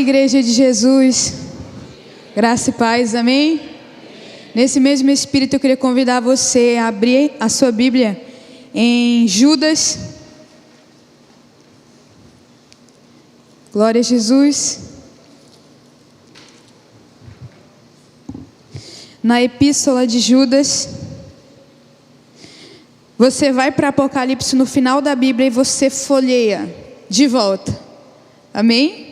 Igreja de Jesus, graça e paz, amém? Nesse mesmo espírito eu queria convidar você a abrir a sua Bíblia em Judas. Glória a Jesus. Na epístola de Judas. Você vai para Apocalipse no final da Bíblia e você folheia de volta. Amém?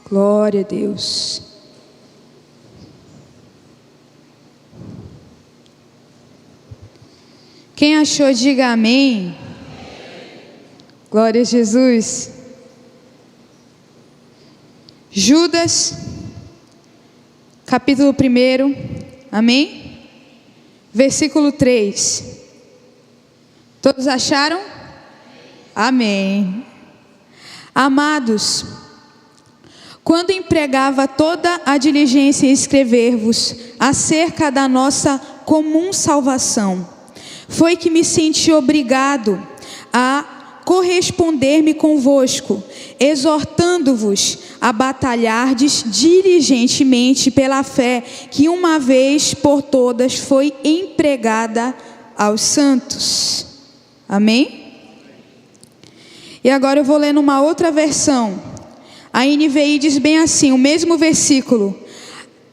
Glória a Deus. Quem achou, diga amém. Glória a Jesus. Judas, capítulo 1, amém? Versículo 3. Todos acharam? Amém. Amados, quando empregava toda a diligência em escrever-vos acerca da nossa comum salvação, foi que me senti obrigado a corresponder-me convosco, exortando-vos a batalhardes diligentemente pela fé que uma vez por todas foi empregada aos santos. Amém? E agora eu vou ler numa outra versão. A NVI diz bem assim, o mesmo versículo: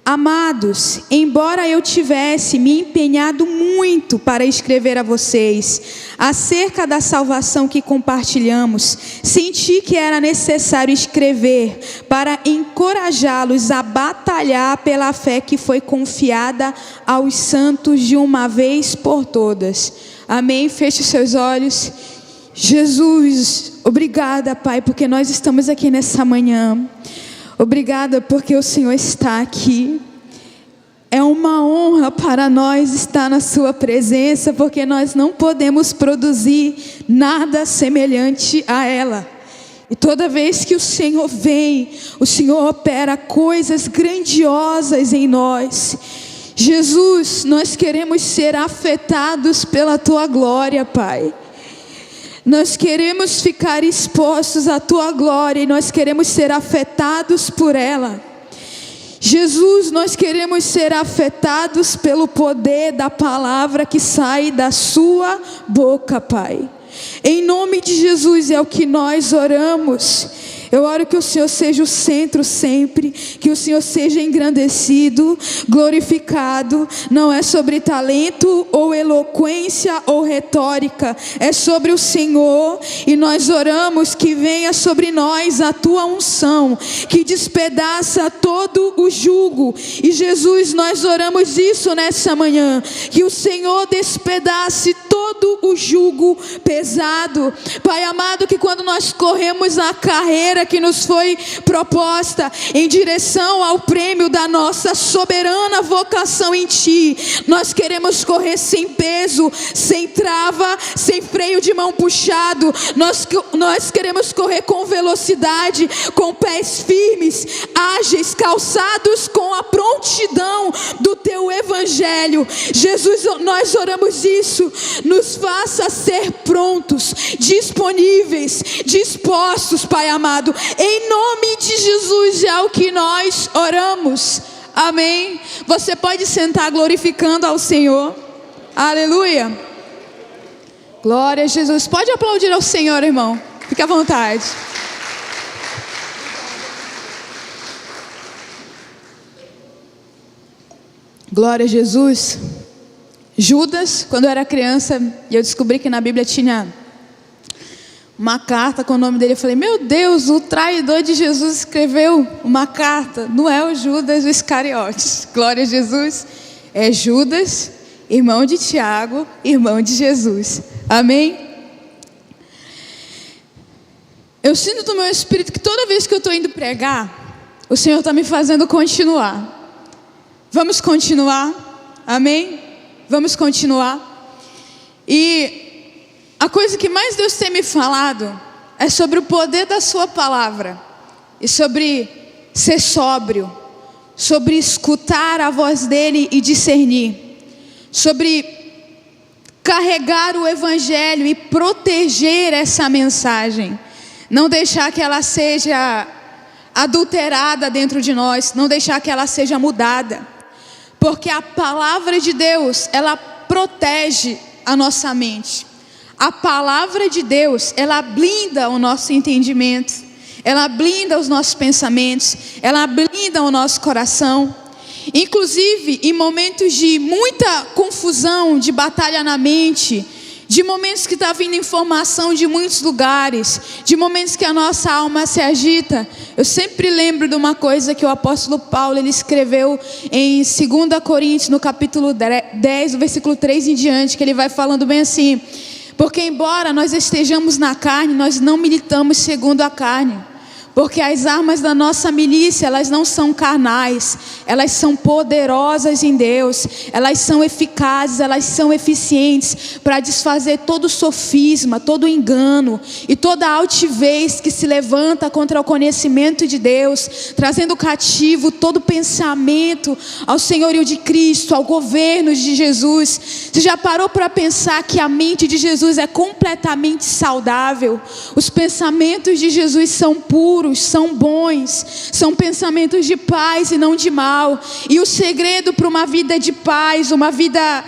amados, embora eu tivesse me empenhado muito para escrever a vocês acerca da salvação que compartilhamos, senti que era necessário escrever para encorajá-los a batalhar pela fé que foi confiada aos santos de uma vez por todas. Amém? Feche os seus olhos. Jesus, obrigada, Pai, porque nós estamos aqui nessa manhã. Obrigada porque o Senhor está aqui. É uma honra para nós estar na sua presença, porque nós não podemos produzir nada semelhante a ela. E toda vez que o Senhor vem, o Senhor opera coisas grandiosas em nós. Jesus, nós queremos ser afetados pela tua glória, Pai. Nós queremos ficar expostos à tua glória e nós queremos ser afetados por ela. Jesus, nós queremos ser afetados pelo poder da palavra que sai da sua boca, Pai. Em nome de Jesus é o que nós oramos. Eu oro que o Senhor seja o centro sempre, que o Senhor seja engrandecido, glorificado. Não é sobre talento ou eloquência ou retórica, é sobre o Senhor. E nós oramos que venha sobre nós a tua unção, que despedaça todo o jugo. E Jesus, nós oramos isso nessa manhã, que o Senhor despedace todo o jugo pesado. Pai amado, que quando nós corremos a carreira que nos foi proposta em direção ao prêmio da nossa soberana vocação em Ti, nós queremos correr sem peso, sem trava, sem freio de mão puxado. Nós queremos correr com velocidade, com pés firmes, ágeis, calçados com a prontidão do Teu Evangelho. Jesus, nós oramos isso. Nos faça ser prontos, disponíveis, dispostos, Pai amado. Em nome de Jesus é o que nós oramos. Amém. Você pode sentar glorificando ao Senhor. Aleluia. Glória a Jesus. Pode aplaudir ao Senhor, irmão. Fique à vontade. Glória a Jesus. Judas, quando eu era criança, e eu descobri que na Bíblia tinha uma carta com o nome dele, eu falei, meu Deus, o traidor de Jesus escreveu uma carta. Não é o Judas Iscariotes. Glória a Jesus. É Judas, irmão de Tiago, irmão de Jesus. Amém? Eu sinto no meu espírito que toda vez que eu estou indo pregar, o Senhor está me fazendo continuar. Vamos continuar? Amém? Vamos continuar. E a coisa que mais Deus tem me falado é sobre o poder da sua palavra. E sobre ser sóbrio. Sobre escutar a voz dele e discernir. Sobre carregar o evangelho e proteger essa mensagem. Não deixar que ela seja adulterada dentro de nós, não deixar que ela seja mudada. Porque a palavra de Deus, ela protege a nossa mente. A palavra de Deus, ela blinda o nosso entendimento, ela blinda os nossos pensamentos, ela blinda o nosso coração. Inclusive, em momentos de muita confusão, de batalha na mente, de momentos que está vindo informação de muitos lugares, de momentos que a nossa alma se agita, eu sempre lembro de uma coisa que o apóstolo Paulo, ele escreveu em 2 Coríntios, no capítulo 10, do versículo 3 em diante, que ele vai falando bem assim: porque embora nós estejamos na carne, nós não militamos segundo a carne. Porque as armas da nossa milícia, elas não são carnais, elas são poderosas em Deus, elas são eficazes, elas são eficientes para desfazer todo sofisma, todo engano e toda altivez que se levanta contra o conhecimento de Deus, trazendo cativo todo pensamento ao senhorio de Cristo, ao governo de Jesus. Você já parou para pensar que a mente de Jesus é completamente saudável? Os pensamentos de Jesus são puros, são bons, são pensamentos de paz e não de mal. E o segredo para uma vida de paz, uma vida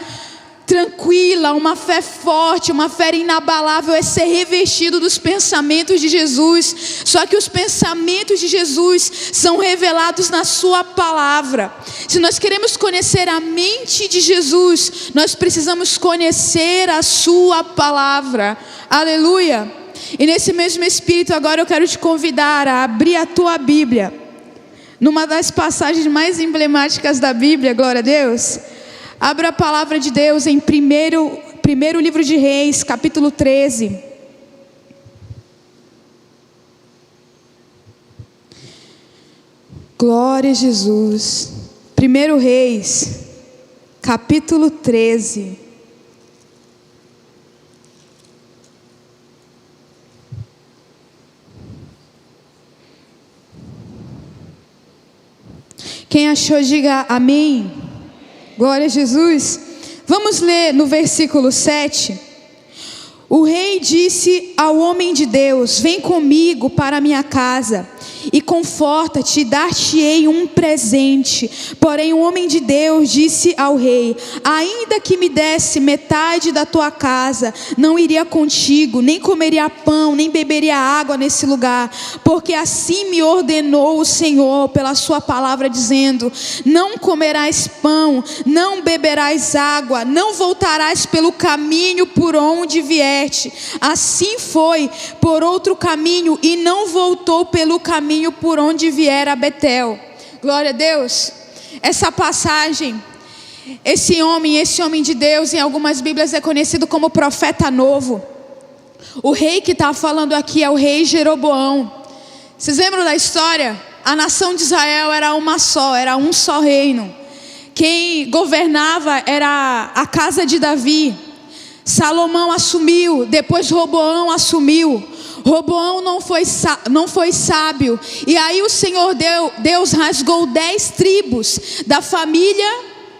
tranquila, uma fé forte, uma fé inabalável, é ser revestido dos pensamentos de Jesus. Só que os pensamentos de Jesus são revelados na sua palavra. Se nós queremos conhecer a mente de Jesus, nós precisamos conhecer a sua palavra. Aleluia. E nesse mesmo espírito, agora eu quero te convidar a abrir a tua Bíblia numa das passagens mais emblemáticas da Bíblia, glória a Deus. Abra a palavra de Deus em primeiro livro de Reis, capítulo 13. Glória a Jesus. 1 Reis, capítulo 13. Quem achou, diga amém. Glória a Jesus. Vamos ler no versículo 7. O rei disse ao homem de Deus: vem comigo para a minha casa e conforta-te e dar-te-ei um presente. Porém o homem de Deus disse ao rei: ainda que me desse metade da tua casa, não iria contigo, nem comeria pão, nem beberia água nesse lugar, porque assim me ordenou o Senhor pela sua palavra, dizendo: não comerás pão, não beberás água, não voltarás pelo caminho por onde vieste. Assim foi por outro caminho e não voltou pelo caminho por onde viera a Betel. Glória a Deus. Essa passagem, esse homem de Deus, em algumas Bíblias é conhecido como profeta novo. O rei que está falando aqui é o rei Jeroboão. Vocês lembram da história? A nação de Israel era uma só, era um só reino. Quem governava era a casa de Davi. Salomão assumiu, depois Roboão assumiu. Roboão não foi sábio, e aí o Senhor Deus rasgou 10 tribos da família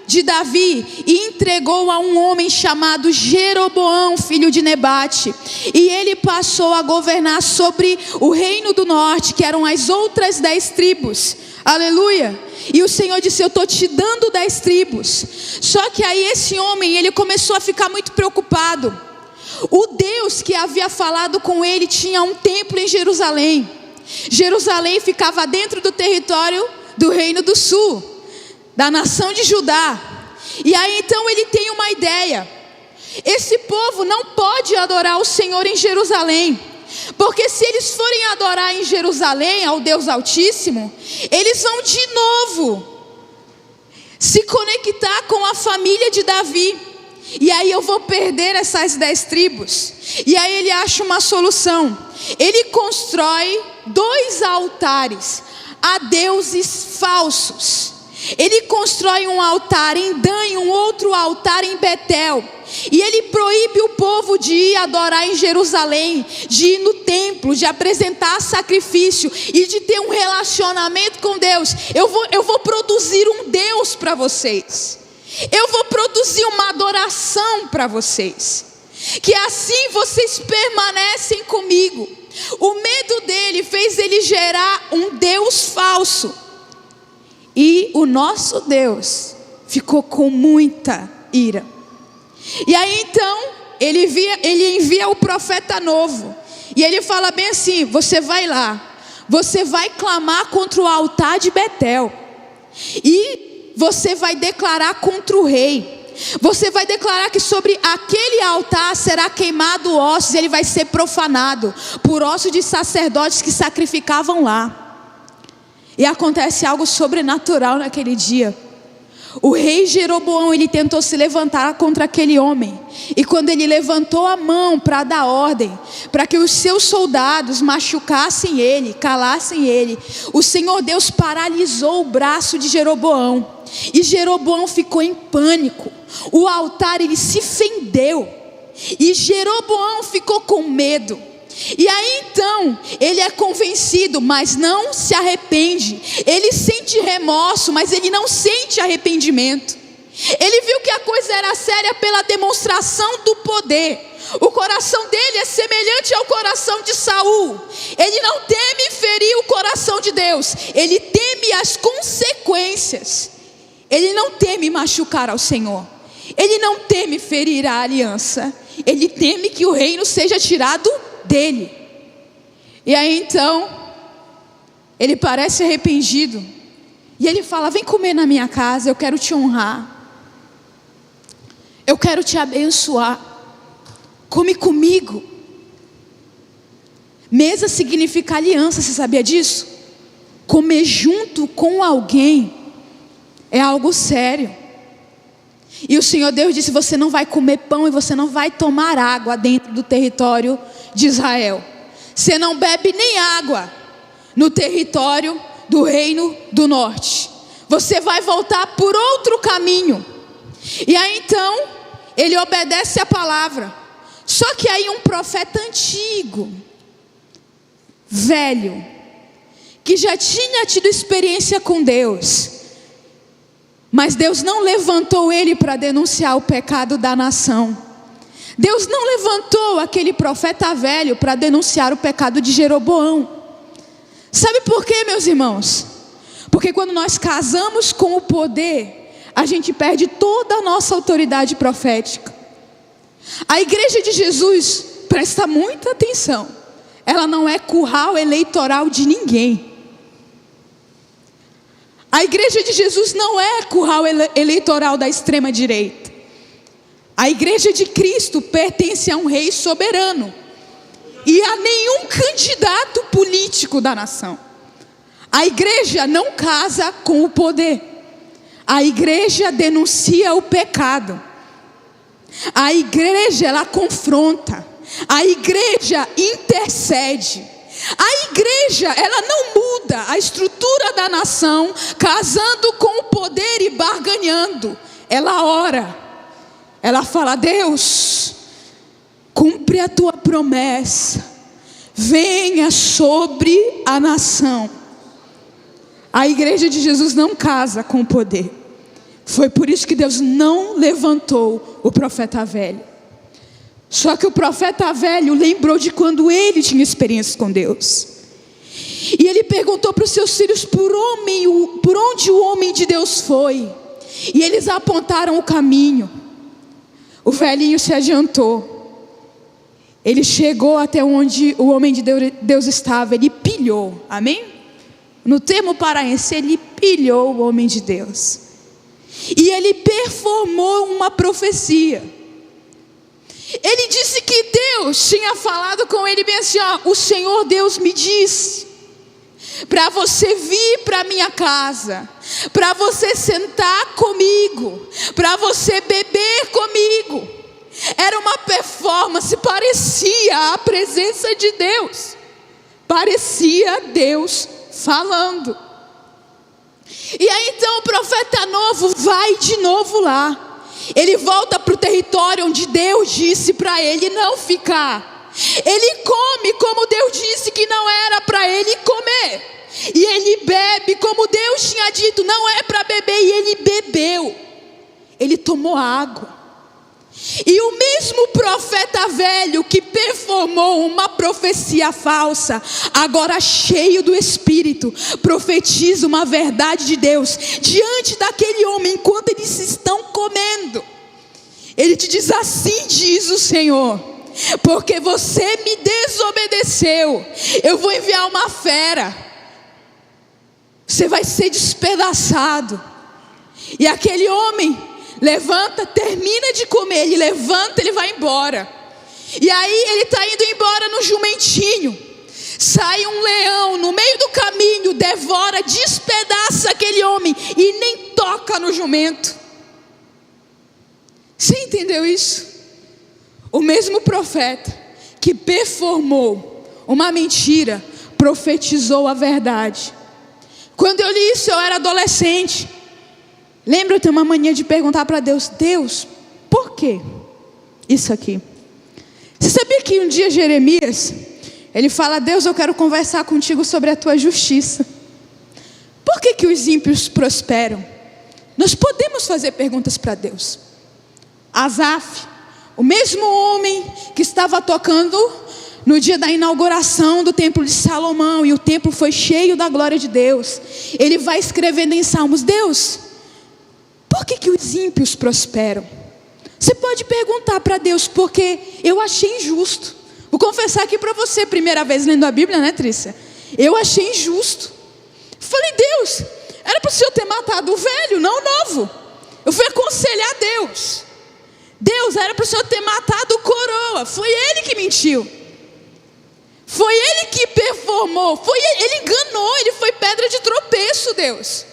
de Davi e entregou a um homem chamado Jeroboão, filho de Nebate, e ele passou a governar sobre o reino do norte, que eram as outras 10 tribos. Aleluia. E o Senhor disse: eu estou te dando 10 tribos. Só que aí esse homem, ele começou a ficar muito preocupado. O Deus que havia falado com ele tinha um templo em Jerusalém. Jerusalém ficava dentro do território do reino do sul, da nação de Judá. E aí então ele tem uma ideia: esse povo não pode adorar o Senhor em Jerusalém, porque se eles forem adorar em Jerusalém ao Deus Altíssimo, eles vão de novo se conectar com a família de Davi, e aí eu vou perder essas 10 tribos. E aí ele acha uma solução. Ele constrói 2 altares a deuses falsos. Ele constrói um altar em Dan e um outro altar em Betel. E ele proíbe o povo de ir adorar em Jerusalém, de ir no templo, de apresentar sacrifício e de ter um relacionamento com Deus. Eu vou produzir um Deus para vocês. Eu vou produzir uma adoração para vocês, que assim vocês permanecem comigo. O medo dele fez ele gerar um Deus falso. E o nosso Deus ficou com muita ira. E aí então, ele envia o profeta novo. E ele fala bem assim: você vai lá, você vai clamar contra o altar de Betel. E você vai declarar contra o rei. Você vai declarar que sobre aquele altar será queimado ossos, e ele vai ser profanado por ossos de sacerdotes que sacrificavam lá. E acontece algo sobrenatural naquele dia. O rei Jeroboão, ele tentou se levantar contra aquele homem. E quando ele levantou a mão para dar ordem, para que os seus soldados machucassem ele, calassem ele, o Senhor Deus paralisou o braço de Jeroboão. E Jeroboão ficou em pânico. O altar, ele se fendeu. E Jeroboão ficou com medo. E aí então, ele é convencido, mas não se arrepende. Ele sente remorso, mas ele não sente arrependimento. Ele viu que a coisa era séria pela demonstração do poder. O coração dele é semelhante ao coração de Saul. Ele não teme ferir o coração de Deus, ele teme as consequências. Ele não teme machucar ao Senhor, ele não teme ferir a aliança, ele teme que o reino seja tirado dele. E aí então, ele parece arrependido, e ele fala: vem comer na minha casa, eu quero te honrar, eu quero te abençoar, come comigo. Mesa significa aliança, você sabia disso? Comer junto com alguém é algo sério. E o Senhor Deus disse: você não vai comer pão e você não vai tomar água dentro do território de Israel. Você não bebe nem água no território do reino do norte. Você vai voltar por outro caminho. E aí então, ele obedece a palavra. Só que aí um profeta antigo, velho, que já tinha tido experiência com Deus, mas Deus não levantou ele para denunciar o pecado da nação. Deus não levantou aquele profeta velho para denunciar o pecado de Jeroboão. Sabe por quê, meus irmãos? Porque quando nós casamos com o poder, a gente perde toda a nossa autoridade profética. A igreja de Jesus, presta muita atenção, ela não é curral eleitoral de ninguém. A igreja de Jesus não é curral eleitoral da extrema direita. A igreja de Cristo pertence a um rei soberano e a nenhum candidato político da nação. A igreja não casa com o poder. A igreja denuncia o pecado. A igreja, ela confronta. A igreja intercede. A igreja, ela não muda a estrutura da nação, casando com o poder e barganhando. Ela ora, ela fala: Deus, cumpre a tua promessa, venha sobre a nação. A igreja de Jesus não casa com o poder. Foi por isso que Deus não levantou o profeta velho. Só que o profeta velho lembrou de quando ele tinha experiências com Deus. E ele perguntou para os seus filhos por onde o homem de Deus foi. E eles apontaram o caminho. O velhinho se adiantou. Ele chegou até onde o homem de Deus estava. Ele pilhou, amém? No termo paraense, ele pilhou o homem de Deus. E ele performou uma profecia. Ele disse que Deus tinha falado com ele bem assim: ó, o Senhor Deus me disse para você vir para minha casa, para você sentar comigo, para você beber comigo. Era uma performance, parecia a presença de Deus, parecia Deus falando. E aí então o profeta novo vai de novo lá. Ele volta para o território onde Deus disse para ele não ficar. Ele come como Deus disse que não era para ele comer. E ele bebe como Deus tinha dito não é para beber, e ele bebeu. ele tomou água. E o mesmo profeta velho que performou uma profecia falsa, agora cheio do Espírito, profetiza uma verdade de Deus diante daquele homem enquanto eles estão comendo. Ele te diz: assim diz o Senhor, porque você me desobedeceu, eu vou enviar uma fera, você vai ser despedaçado. E aquele homem levanta, termina de comer, ele levanta, ele vai embora. E aí ele está indo embora no jumentinho. Sai um leão no meio do caminho, devora, despedaça aquele homem e nem toca no jumento. Você entendeu isso? O mesmo profeta que performou uma mentira, profetizou a verdade. Quando eu li isso, eu era adolescente. Lembra, eu tenho uma mania de perguntar para Deus: Deus, por que isso aqui? Você sabia que um dia Jeremias, ele fala: Deus, eu quero conversar contigo sobre a tua justiça. Por que os ímpios prosperam? Nós podemos fazer perguntas para Deus. Asaf, o mesmo homem que estava tocando no dia da inauguração do templo de Salomão, e o templo foi cheio da glória de Deus, ele vai escrevendo em Salmos: Deus, por que os ímpios prosperam? Você pode perguntar para Deus, porque eu achei injusto. Vou confessar aqui para você, primeira vez lendo a Bíblia, né, Trícia? Eu achei injusto. Falei: Deus, era para o Senhor ter matado o velho, não o novo. Eu fui aconselhar Deus. Deus, era para o Senhor ter matado o coroa. Foi ele que mentiu. Foi ele que performou. Ele enganou, ele foi pedra de tropeço, Deus.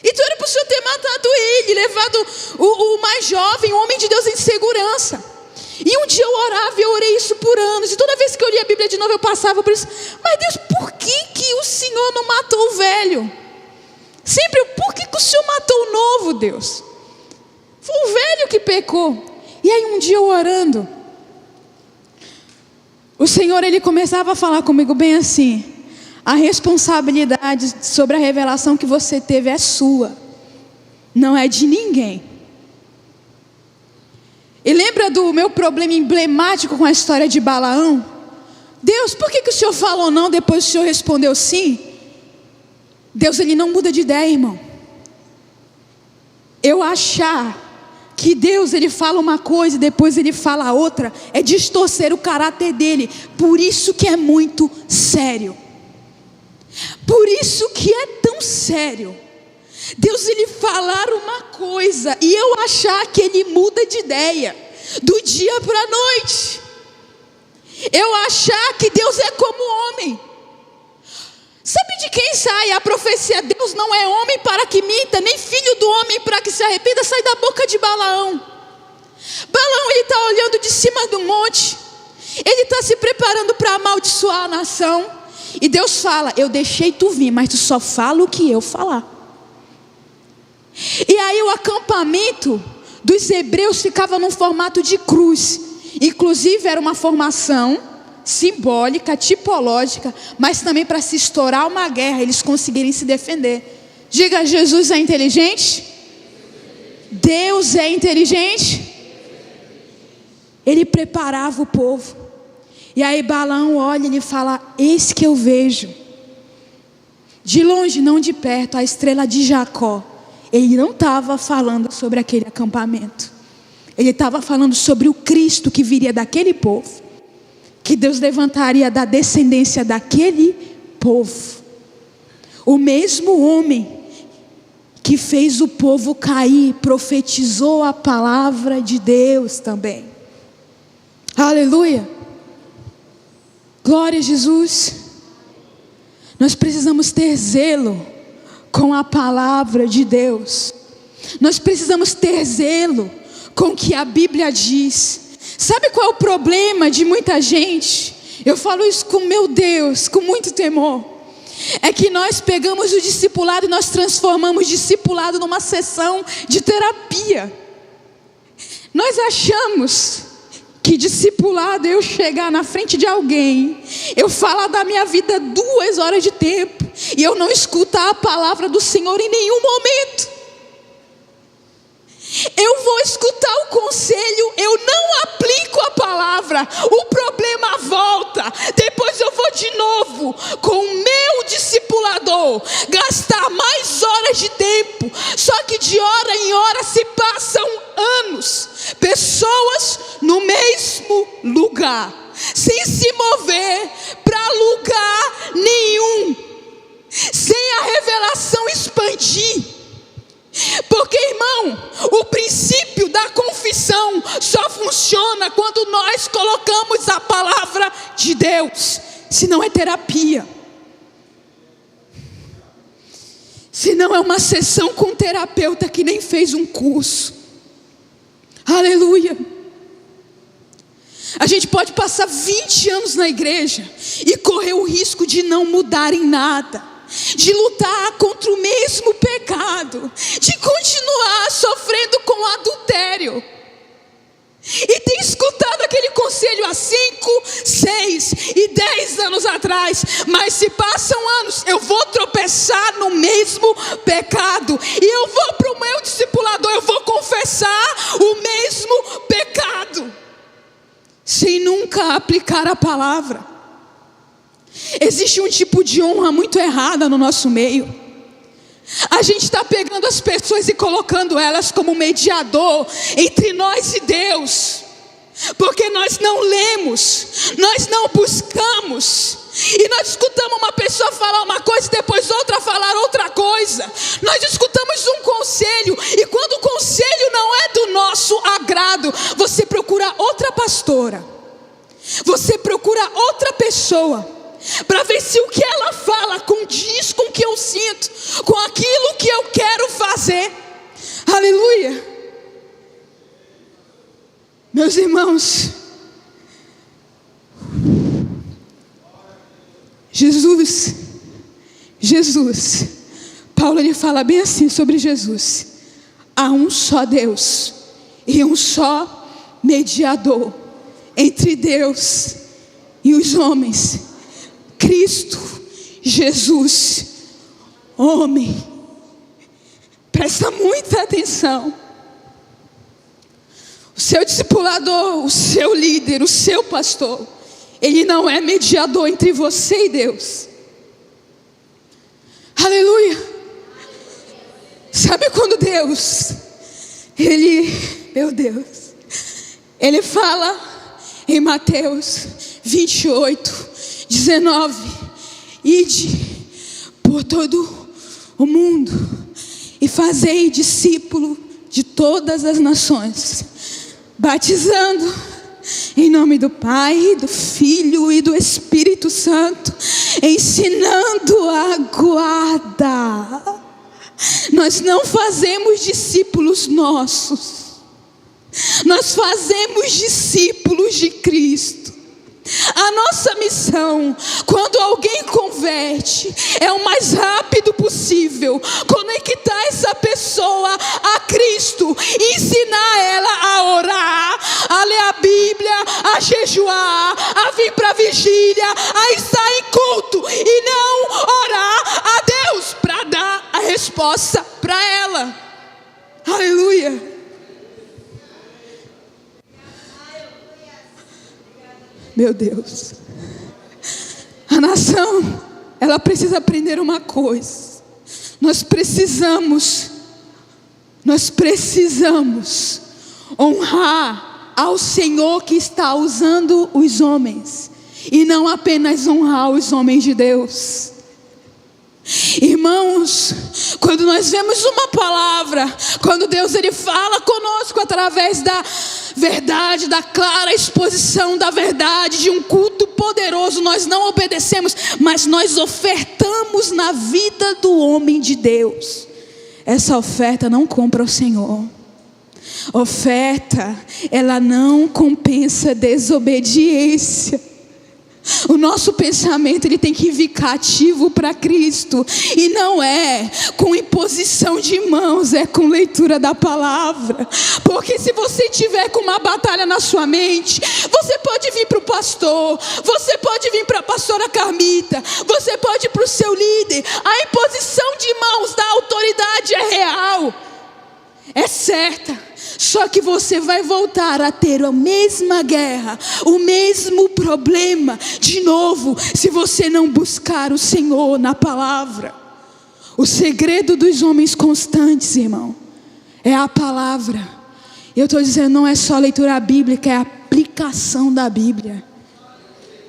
Então era para o Senhor ter matado ele, levado o mais jovem, o homem de Deus, em segurança. E um dia eu orava, e eu orei isso por anos, e toda vez que eu lia a Bíblia de novo, eu passava por isso. Mas Deus, por que o Senhor não matou o velho? Sempre, por que o Senhor matou o novo, Deus? Foi o velho que pecou. E aí um dia eu orando, o Senhor, ele começava a falar comigo bem assim: a responsabilidade sobre a revelação que você teve é sua, não é de ninguém. E lembra do meu problema emblemático com a história de Balaão? Deus, por que o Senhor falou não, depois o Senhor respondeu sim? Deus, ele não muda de ideia, irmão. Eu achar que Deus, ele fala uma coisa e depois ele fala outra, é distorcer o caráter dele. Por isso que é muito sério. Por isso que é tão sério Deus, ele falar uma coisa e eu achar que ele muda de ideia do dia para a noite. Eu achar que Deus é como homem. Sabe de quem sai a profecia? Deus não é homem para que minta, nem filho do homem para que se arrependa. Sai da boca de Balaão. Balaão, ele está olhando de cima do monte, ele está se preparando para amaldiçoar a nação. E Deus fala: eu deixei tu vir, mas tu só fala o que eu falar. E aí o acampamento dos hebreus ficava num formato de cruz. Inclusive era uma formação simbólica, tipológica, mas também para se estourar uma guerra, eles conseguirem se defender. Diga: Jesus é inteligente? Deus é inteligente? Ele preparava o povo. E aí Balaão olha e ele fala: eis que eu vejo, de longe, não de perto, a estrela de Jacó. Ele não estava falando sobre aquele acampamento. Ele estava falando sobre o Cristo que viria daquele povo, que Deus levantaria da descendência daquele povo. O mesmo homem que fez o povo cair, profetizou a palavra de Deus também. Aleluia. Glória a Jesus. Nós precisamos ter zelo com a palavra de Deus. Nós precisamos ter zelo com o que a Bíblia diz. Sabe qual é o problema de muita gente? Eu falo isso com meu Deus, com muito temor. É que nós pegamos o discipulado e nós transformamos o discipulado numa sessão de terapia. Nós achamos que discipulado é eu chegar na frente de alguém, eu falar da minha vida 2 horas de tempo e eu não escutar a palavra do Senhor em nenhum momento. Eu vou escutar o conselho, eu não aplico a palavra, o problema volta. Depois eu vou de novo com o meu discipulador, gastar mais horas de tempo. Só que de hora em hora se passam anos. Pessoas no mesmo lugar, sem se mover para lugar nenhum, sem a revelação expandir. Porque, irmão, o princípio da confissão só funciona quando nós colocamos a palavra de Deus. Se não é terapia, se não é uma sessão com um terapeuta que nem fez um curso. Aleluia. A gente pode passar 20 anos na igreja e correr o risco de não mudar em nada, de lutar contra o mesmo pecado, de continuar sofrendo com adultério. E tem escutado aquele conselho há 5, 6 e 10 anos atrás, mas se passam anos, eu vou tropeçar no mesmo pecado, e eu vou para o meu discipulador, eu vou confessar o mesmo pecado, sem nunca aplicar a palavra. Existe um tipo de honra muito errada no nosso meio. A gente está pegando as pessoas e colocando elas como mediador entre nós e Deus, porque nós não lemos, nós não buscamos, e nós escutamos uma pessoa falar uma coisa e depois outra falar outra coisa. Nós escutamos um conselho, e quando o conselho não é do nosso agrado, você procura outra pastora, você procura outra pessoa, para ver se o que ela fala condiz com o que eu sinto, com aquilo que eu quero fazer. Aleluia. Meus irmãos, Jesus, Paulo ele fala bem assim sobre Jesus: há um só Deus e um só mediador entre Deus e os homens, Cristo Jesus, homem. Presta muita atenção. O seu discipulador, o seu líder, o seu pastor, ele não é mediador entre você e Deus. Aleluia. Sabe quando Deus, ele fala em Mateus 28, 19: ide por todo o mundo e fazei discípulo de todas as nações, batizando em nome do Pai, do Filho e do Espírito Santo, ensinando a guardar. Nós não fazemos discípulos nossos, nós fazemos discípulos de Cristo. A nossa missão, quando alguém converte, é o mais rápido possível conectar essa pessoa a Cristo, ensinar ela a orar, a ler a Bíblia, a jejuar, a vir para a vigília, a estar em culto, e não orar a Deus para dar a resposta para ela. Aleluia. Meu Deus, a nação, ela precisa aprender uma coisa: nós precisamos honrar ao Senhor que está usando os homens, e não apenas honrar os homens de Deus. Irmãos, quando nós vemos uma palavra, quando Deus ele fala conosco através da verdade, da clara exposição da verdade, de um culto poderoso, nós não obedecemos, mas nós ofertamos na vida do homem de Deus. Essa oferta não compra o Senhor. Oferta, ela não compensa desobediência. O nosso pensamento ele tem que vir cativo para Cristo, e não é com imposição de mãos, é com leitura da palavra. Porque se você tiver com uma batalha na sua mente, você pode vir para o pastor, você pode vir para a pastora Carmita, você pode ir para o seu líder. A imposição de mãos da autoridade é real, é certa. Só que você vai voltar a ter a mesma guerra, o mesmo problema de novo, se você não buscar o Senhor na palavra. O segredo dos homens constantes, irmão, é a palavra. Eu estou dizendo, não é só leitura bíblica, é a aplicação da Bíblia.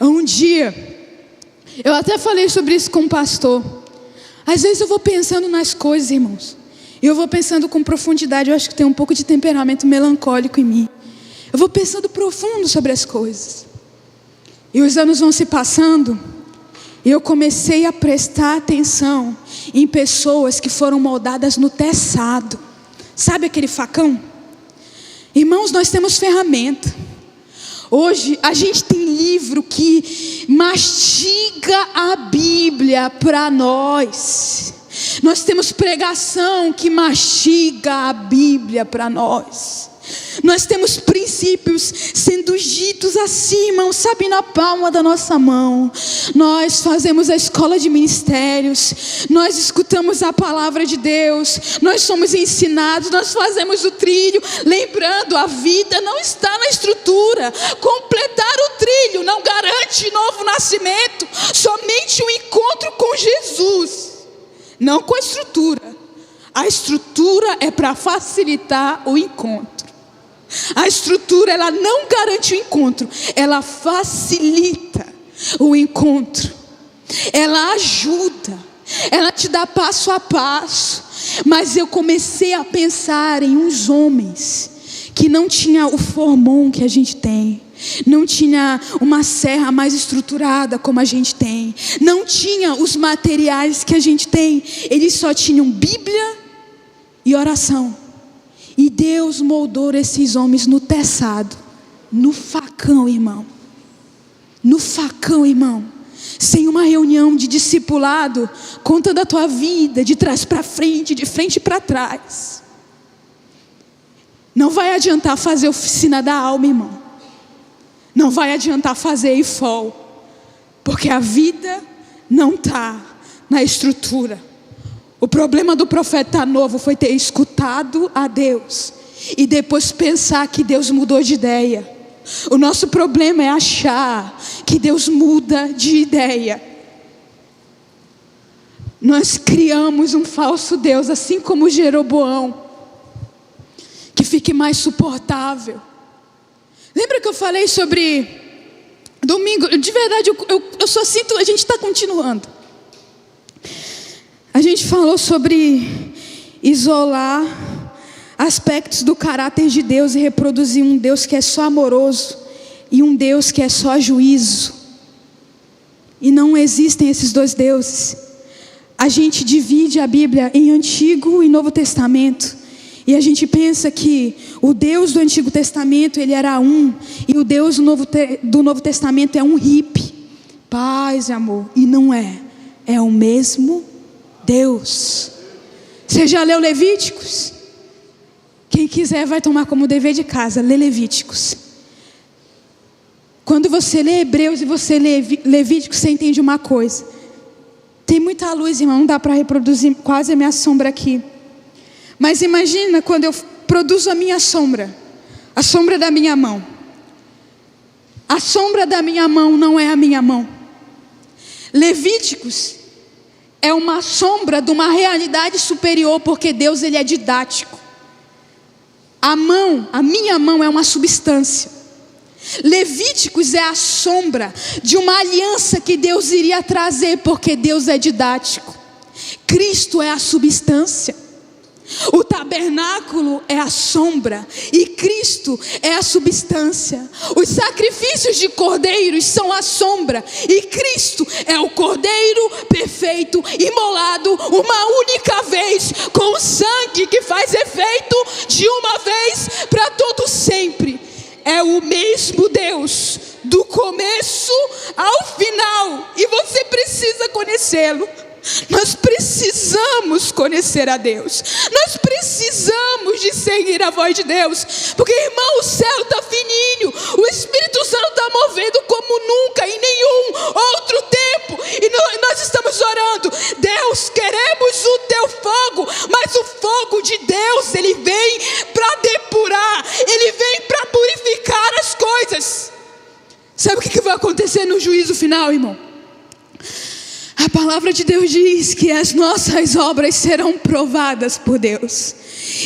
Um dia, eu até falei sobre isso com o pastor. Às vezes eu vou pensando nas coisas, irmãos, e eu vou pensando com profundidade. Eu acho que tem um pouco de temperamento melancólico em mim. Eu vou pensando profundo sobre as coisas. E os anos vão se passando, e eu comecei a prestar atenção em pessoas que foram moldadas no teçado. Sabe aquele facão? Irmãos, nós temos ferramenta. Hoje a gente tem livro que mastiga a Bíblia para nós. Nós temos pregação que mastiga a Bíblia para nós. Nós temos princípios sendo ditos assim, irmão, sabe, na palma da nossa mão. Nós fazemos a escola de ministérios, nós escutamos a palavra de Deus, nós somos ensinados, nós fazemos o trilho. Lembrando, a vida não está na estrutura. Completar o trilho não garante novo nascimento, somente o encontro com Jesus, não com a estrutura. A estrutura é para facilitar o encontro. A estrutura, ela não garante o encontro, ela facilita o encontro. Ela ajuda, ela te dá passo a passo. Mas eu comecei a pensar em uns homens que não tinha o formão que a gente tem, não tinha uma serra mais estruturada como a gente tem, não tinha os materiais que a gente tem. Eles só tinham Bíblia e oração. E Deus moldou esses homens no teçado, no facão, irmão. No facão, irmão. Sem uma reunião de discipulado, contando a tua vida de trás para frente, de frente para trás. Não vai adiantar fazer oficina da alma, irmão. Não vai adiantar fazer IFOL, porque a vida não está na estrutura. O problema do profeta novo foi ter escutado a Deus e depois pensar que Deus mudou de ideia. O nosso problema é achar que Deus muda de ideia. Nós criamos um falso Deus, assim como Jeroboão, que fique mais suportável. Lembra que eu falei sobre domingo? De verdade, eu só sinto, a gente está continuando. A gente falou sobre isolar aspectos do caráter de Deus e reproduzir um Deus que é só amoroso e um Deus que é só juízo. E não existem esses dois deuses. A gente divide a Bíblia em Antigo e Novo Testamento. E a gente pensa que o Deus do Antigo Testamento, ele era um, e o Deus do Novo Testamento é um hippie, paz e amor. E não é, é o mesmo Deus. Você já leu Levíticos? Quem quiser vai tomar como dever de casa, lê Levíticos. Quando você lê Hebreus e você lê Levíticos, você entende uma coisa. Tem muita luz, irmão, não dá para reproduzir quase a minha sombra aqui. Mas imagina quando eu produzo a minha sombra, a sombra da minha mão. A sombra da minha mão não é a minha mão. Levíticos é uma sombra de uma realidade superior, porque Deus, ele é didático. A mão, a minha mão é uma substância. Levíticos é a sombra de uma aliança que Deus iria trazer, porque Deus é didático. Cristo é a substância. O tabernáculo é a sombra e Cristo é a substância. Os sacrifícios de cordeiros são a sombra e Cristo é o cordeiro perfeito, imolado uma única vez, com o sangue que faz efeito de uma vez para todo sempre. É o mesmo Deus do começo ao final, e você precisa conhecê-lo. Nós precisamos conhecer a Deus. Nós precisamos de seguir a voz de Deus. Porque, irmão, o céu está fininho. O Espírito Santo está movendo como nunca em nenhum outro tempo. E nós estamos orando: Deus, queremos o teu fogo. Mas o fogo de Deus, ele vem para depurar final, irmão? A palavra de Deus diz que as nossas obras serão provadas por Deus.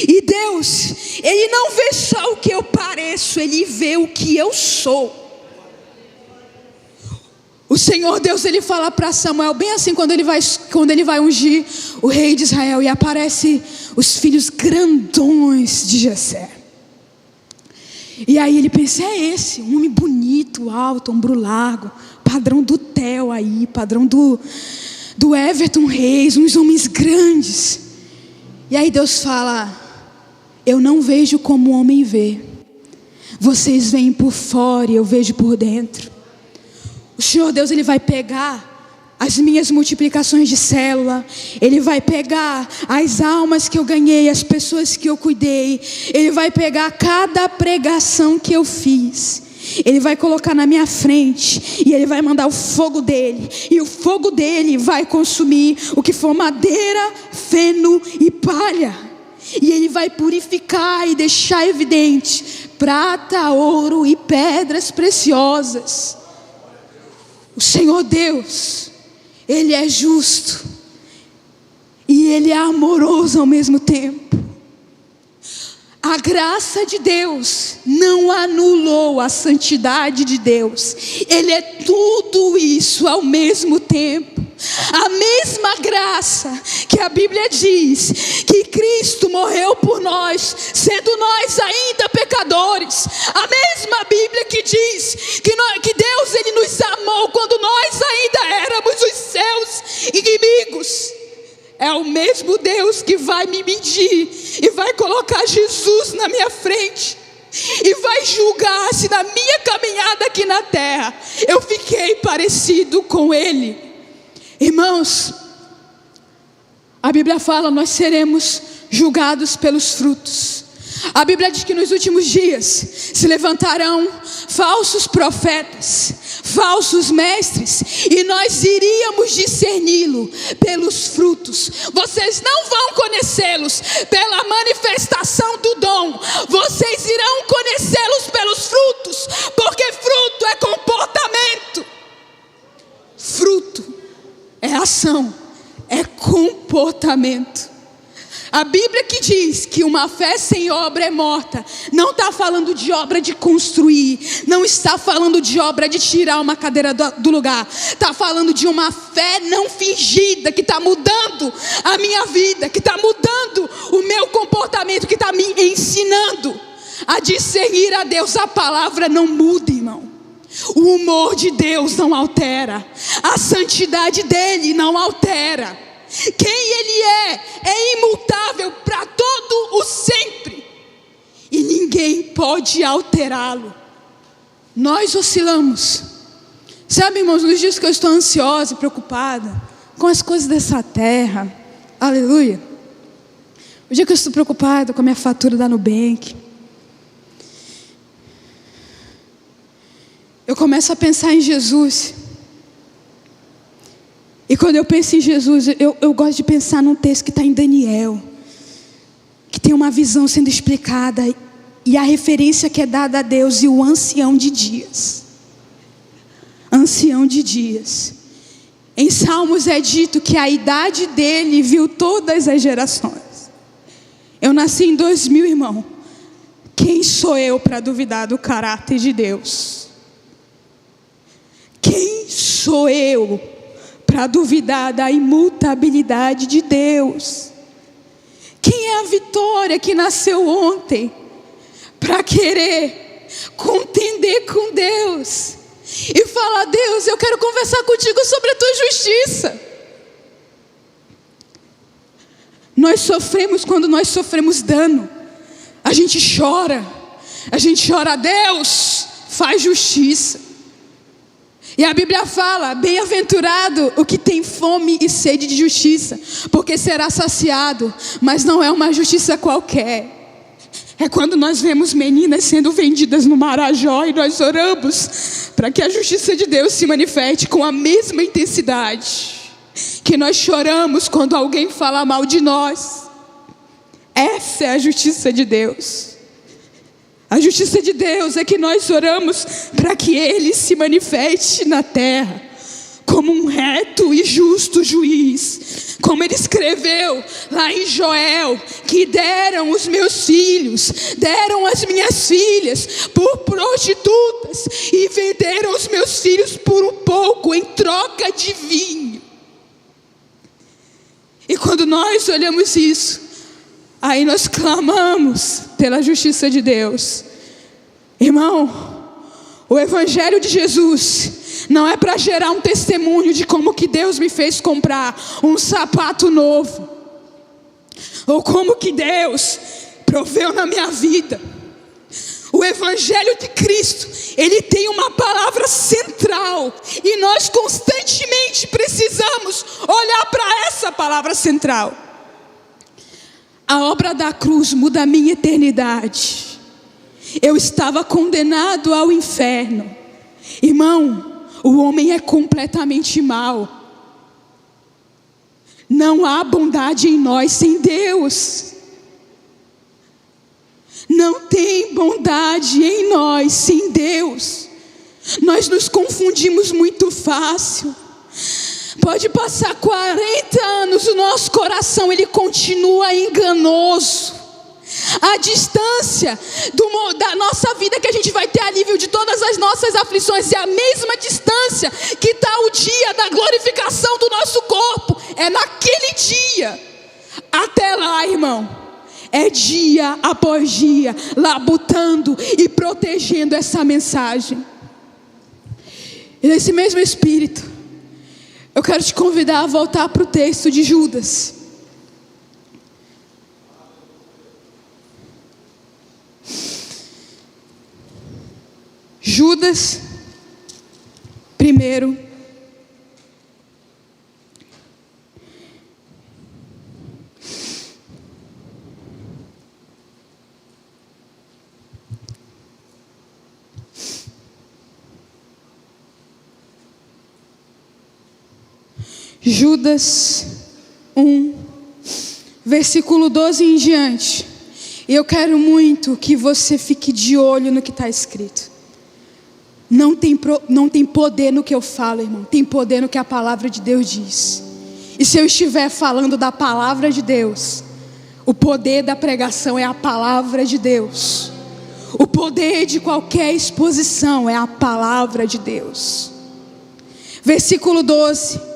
E Deus, Ele não vê só o que eu pareço, Ele vê o que eu sou. O Senhor Deus, Ele fala para Samuel, bem assim, quando ele vai ungir o rei de Israel, e aparece os filhos grandões de Jessé. E aí ele pensa, é esse, um homem bonito, alto, ombro largo, padrão do Theo aí, padrão do Everton Reis, uns homens grandes. E aí Deus fala, eu não vejo como o homem vê. Vocês veem por fora e eu vejo por dentro. O Senhor Deus, Ele vai pegar as minhas multiplicações de célula, Ele vai pegar as almas que eu ganhei, as pessoas que eu cuidei, Ele vai pegar cada pregação que eu fiz, Ele vai colocar na minha frente, e Ele vai mandar o fogo dEle, e o fogo dEle vai consumir o que for madeira, feno e palha, e Ele vai purificar e deixar evidente prata, ouro e pedras preciosas. O Senhor Deus, Ele é justo e Ele é amoroso ao mesmo tempo. A graça de Deus não anulou a santidade de Deus. Ele é tudo isso ao mesmo tempo. A mesma graça que a Bíblia diz que Cristo morreu por nós, sendo nós ainda pecadores. A mesma Bíblia que diz que Deus, Ele nos amou quando nós ainda éramos os seus inimigos. É o mesmo Deus que vai me medir e vai colocar Jesus na minha frente e vai julgar se na minha caminhada aqui na terra eu fiquei parecido com Ele. Irmãos, a Bíblia fala, nós seremos julgados pelos frutos. A Bíblia diz que nos últimos dias se levantarão falsos profetas, falsos mestres, e nós iríamos discerni-lo pelos frutos. Vocês não vão conhecê-los pela manifestação do dom, vocês irão conhecê-los pelos frutos, porque fruto é comportamento, fruto é ação, é comportamento. A Bíblia que diz que uma fé sem obra é morta, não está falando de obra de construir, não está falando de obra de tirar uma cadeira do lugar, está falando de uma fé não fingida, que está mudando a minha vida, que está mudando o meu comportamento, que está me ensinando a discernir a Deus. A palavra não muda, irmão. O humor de Deus não altera, a santidade dele não altera. Quem Ele é imutável para todo o sempre, e ninguém pode alterá-lo. Nós oscilamos, sabe, irmãos, nos dias que eu estou ansiosa e preocupada com as coisas dessa terra, aleluia, o dia que eu estou preocupada com a minha fatura da Nubank, eu começo a pensar em Jesus. E quando eu penso em Jesus, eu gosto de pensar num texto que está em Daniel, que tem uma visão sendo explicada, e a referência que é dada a Deus e o ancião de dias. Ancião de dias. Em Salmos é dito que a idade dele viu todas as gerações. Eu nasci em 2000, irmão. Quem sou eu para duvidar do caráter de Deus? Quem sou eu para duvidar da imutabilidade de Deus? Quem é a Vitória que nasceu ontem para querer contender com Deus e falar: Deus, eu quero conversar contigo sobre a tua justiça? Nós sofremos quando nós sofremos dano, a gente chora, Deus, faz justiça. E a Bíblia fala: bem-aventurado o que tem fome e sede de justiça, porque será saciado. Mas não é uma justiça qualquer. É quando nós vemos meninas sendo vendidas no Marajó e nós oramos para que a justiça de Deus se manifeste com a mesma intensidade que nós choramos quando alguém fala mal de nós. Essa é a justiça de Deus. A justiça de Deus é que nós oramos para que Ele se manifeste na terra como um reto e justo juiz. Como Ele escreveu lá em Joel, que deram os meus filhos, deram as minhas filhas por prostitutas e venderam os meus filhos por um pouco em troca de vinho. E quando nós olhamos isso, aí nós clamamos pela justiça de Deus. Irmão, o Evangelho de Jesus não é para gerar um testemunho de como que Deus me fez comprar um sapato novo, ou como que Deus proveu na minha vida. O Evangelho de Cristo, ele tem uma palavra central, e nós constantemente precisamos olhar para essa palavra central. A obra da cruz muda a minha eternidade. Eu estava condenado ao inferno. Irmão, o homem é completamente mau. Não há bondade em nós sem Deus. Não tem bondade em nós sem Deus. Nós nos confundimos muito fácil. Pode passar 40 anos, o nosso coração ele continua enganoso. A distância da nossa vida que a gente vai ter alívio de todas as nossas aflições é a mesma distância que está o dia da glorificação do nosso corpo. É naquele dia. Até lá, irmão, é dia após dia, labutando e protegendo essa mensagem. E nesse mesmo espírito, eu quero te convidar a voltar para o texto de Judas. Judas, primeiro, Judas 1, versículo 12 em diante. E eu quero muito que você fique de olho no que está escrito. Não tem poder no que eu falo, irmão. Tem poder no que a palavra de Deus diz. E se eu estiver falando da palavra de Deus, o poder da pregação é a palavra de Deus. O poder de qualquer exposição é a palavra de Deus. Versículo 12.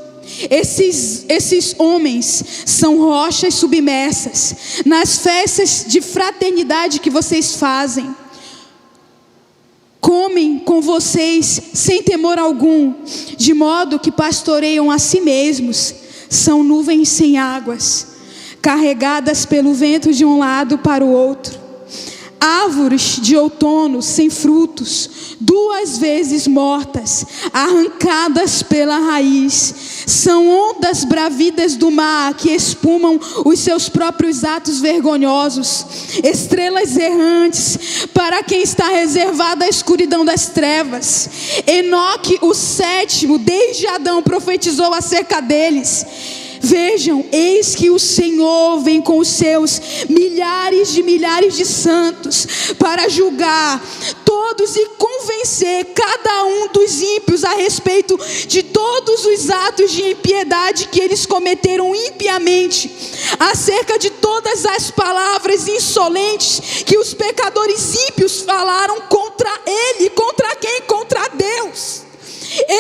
Esses homens são rochas submersas nas festas de fraternidade que vocês fazem. Comem com vocês sem temor algum, de modo que pastoreiam a si mesmos. São nuvens sem águas, carregadas pelo vento de um lado para o outro. Árvores de outono sem frutos, 2 vezes mortas, arrancadas pela raiz. São ondas bravidas do mar que espumam os seus próprios atos vergonhosos. Estrelas errantes para quem está reservada a escuridão das trevas. Enoque, o 7º, desde Adão, profetizou acerca deles. Vejam, eis que o Senhor vem com os seus milhares de santos para julgar todos e convencer cada um dos ímpios a respeito de todos os atos de impiedade que eles cometeram impiamente, acerca de todas as palavras insolentes que os pecadores ímpios falaram contra ele. Contra quem? Contra Deus.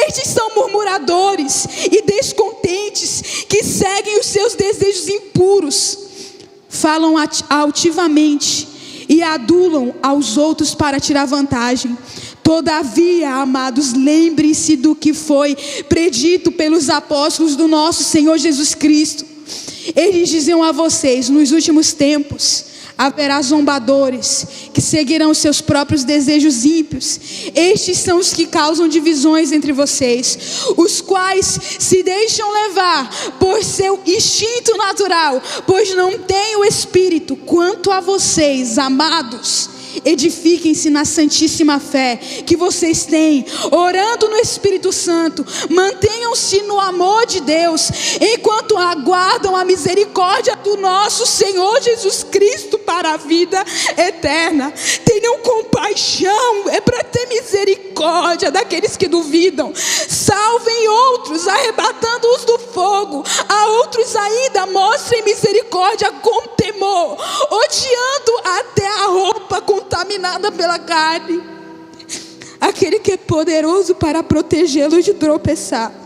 Estes são murmuradores e descontentes, que seguem os seus desejos impuros, falam altivamente e adulam aos outros para tirar vantagem. Todavia, amados, lembrem-se do que foi predito pelos apóstolos do nosso Senhor Jesus Cristo. Eles diziam a vocês: nos últimos tempos haverá zombadores que seguirão os seus próprios desejos ímpios. Estes são os que causam divisões entre vocês, os quais se deixam levar por seu instinto natural, pois não têm o Espírito. Quanto a vocês, amados, edifiquem-se na santíssima fé que vocês têm, orando no Espírito Santo. Mantenham-se no amor de Deus, enquanto aguardam a misericórdia do nosso Senhor Jesus Cristo para a vida eterna. Tenham Tenham compaixão, é para ter misericórdia daqueles que duvidam. Salvem outros, arrebatando-os do fogo. A outros ainda mostrem misericórdia com temor, odiando até a roupa contaminada pela carne. Aquele que é poderoso para protegê-los de tropeçar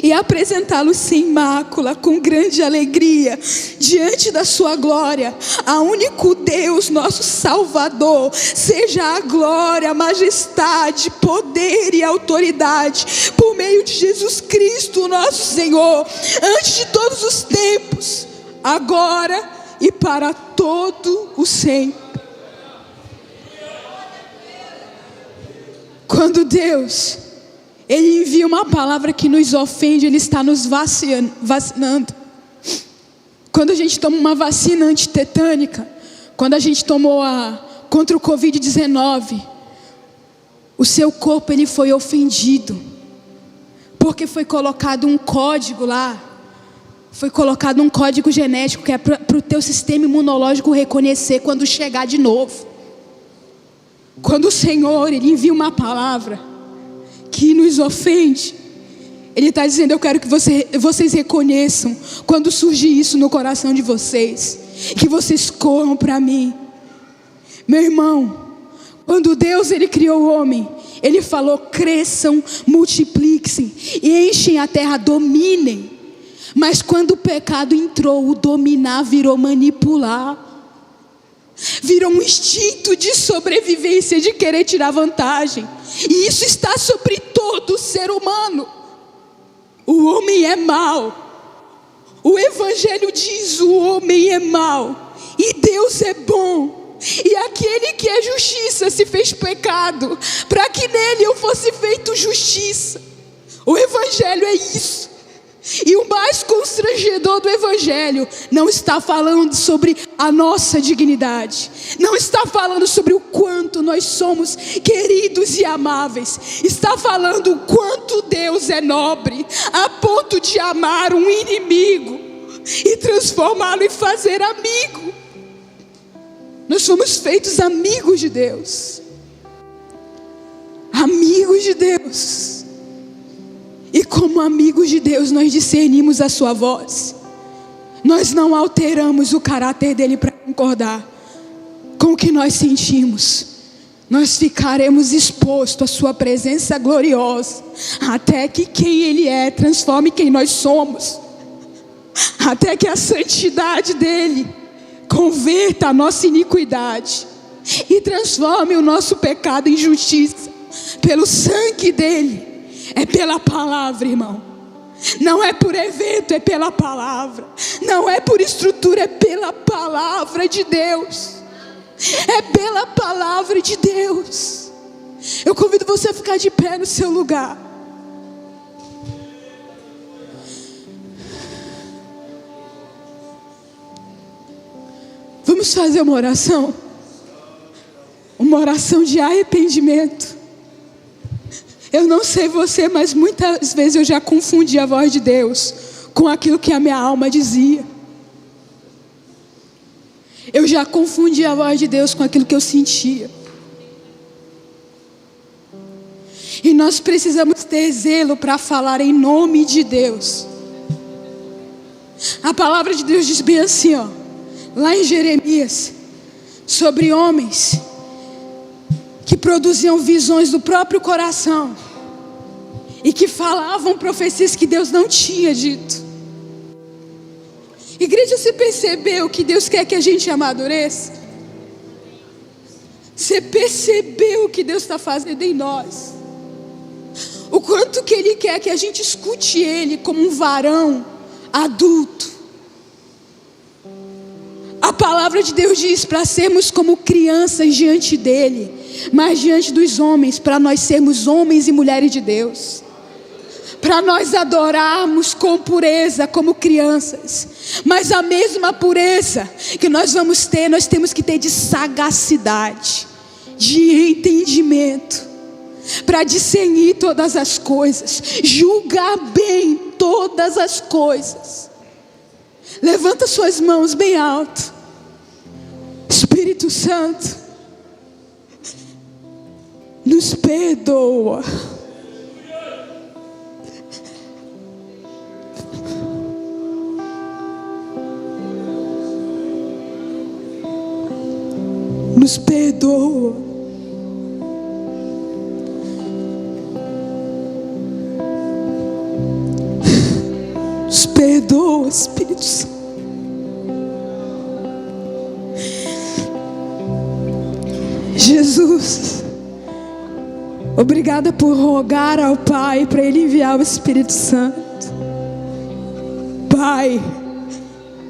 e apresentá-los sem mácula, com grande alegria, diante da sua glória. A único Deus, nosso Salvador, seja a glória, a majestade, poder e autoridade, por meio de Jesus Cristo, nosso Senhor, antes de todos os tempos, agora e para todo o sempre. Quando Deus, Ele envia uma palavra que nos ofende, Ele está nos vacinando. Quando a gente toma uma vacina antitetânica, quando a gente tomou contra o Covid-19, o seu corpo ele foi ofendido, porque foi colocado um código lá, foi colocado um código genético que é para o teu sistema imunológico reconhecer quando chegar de novo. Quando o Senhor, Ele envia uma palavra que nos ofende, Ele está dizendo: eu quero que vocês reconheçam, quando surgir isso no coração de vocês, que vocês corram para mim. Meu irmão, quando Deus Ele criou o homem, Ele falou: cresçam, multipliquem e enchem a terra, dominem. Mas quando o pecado entrou, o dominar virou manipular. Virou um instinto de sobrevivência, de querer tirar vantagem. E isso está sobre todo ser humano. O homem é mau. O Evangelho diz: o homem é mau e Deus é bom. E aquele que é justiça se fez pecado, para que nele eu fosse feito justiça. O Evangelho é isso. E o mais constrangedor do Evangelho não está falando sobre a nossa dignidade, não está falando sobre o quanto nós somos queridos e amáveis. Está falando o quanto Deus é nobre, a ponto de amar um inimigo e transformá-lo em fazer amigo. Nós fomos feitos amigos de Deus. Amigos de Deus. E como amigos de Deus, nós discernimos a sua voz. Nós não alteramos o caráter dele para concordar com o que nós sentimos. Nós ficaremos expostos à sua presença gloriosa, até que quem ele é transforme quem nós somos. Até que a santidade dele converta a nossa iniquidade e transforme o nosso pecado em justiça. Pelo sangue dele. É pela palavra, irmão. Não é por evento, é pela palavra. Não é por estrutura, é pela palavra de Deus. É pela palavra de Deus. Eu convido você a ficar de pé no seu lugar. Vamos fazer uma oração. Uma oração de arrependimento. Eu não sei você, mas muitas vezes eu já confundi a voz de Deus com aquilo que a minha alma dizia. Eu já confundi a voz de Deus com aquilo que eu sentia. E nós precisamos ter zelo para falar em nome de Deus. A palavra de Deus diz bem assim, lá em Jeremias, sobre homens que produziam visões do próprio coração e que falavam profecias que Deus não tinha dito. Igreja, você percebeu que Deus quer que a gente amadureça? Você percebeu o que Deus está fazendo em nós? O quanto que Ele quer que a gente escute Ele como um varão adulto. A palavra de Deus diz para sermos como crianças diante dEle, mas diante dos homens, para nós sermos homens e mulheres de Deus, para nós adorarmos com pureza como crianças. Mas a mesma pureza que nós vamos ter, nós temos que ter de sagacidade, de entendimento, para discernir todas as coisas, julgar bem todas as coisas. Levanta suas mãos bem alto. Espírito Santo, nos perdoa. Nos perdoa. Nos perdoa, Espírito Santo. Jesus, obrigada por rogar ao Pai para Ele enviar o Espírito Santo. Pai,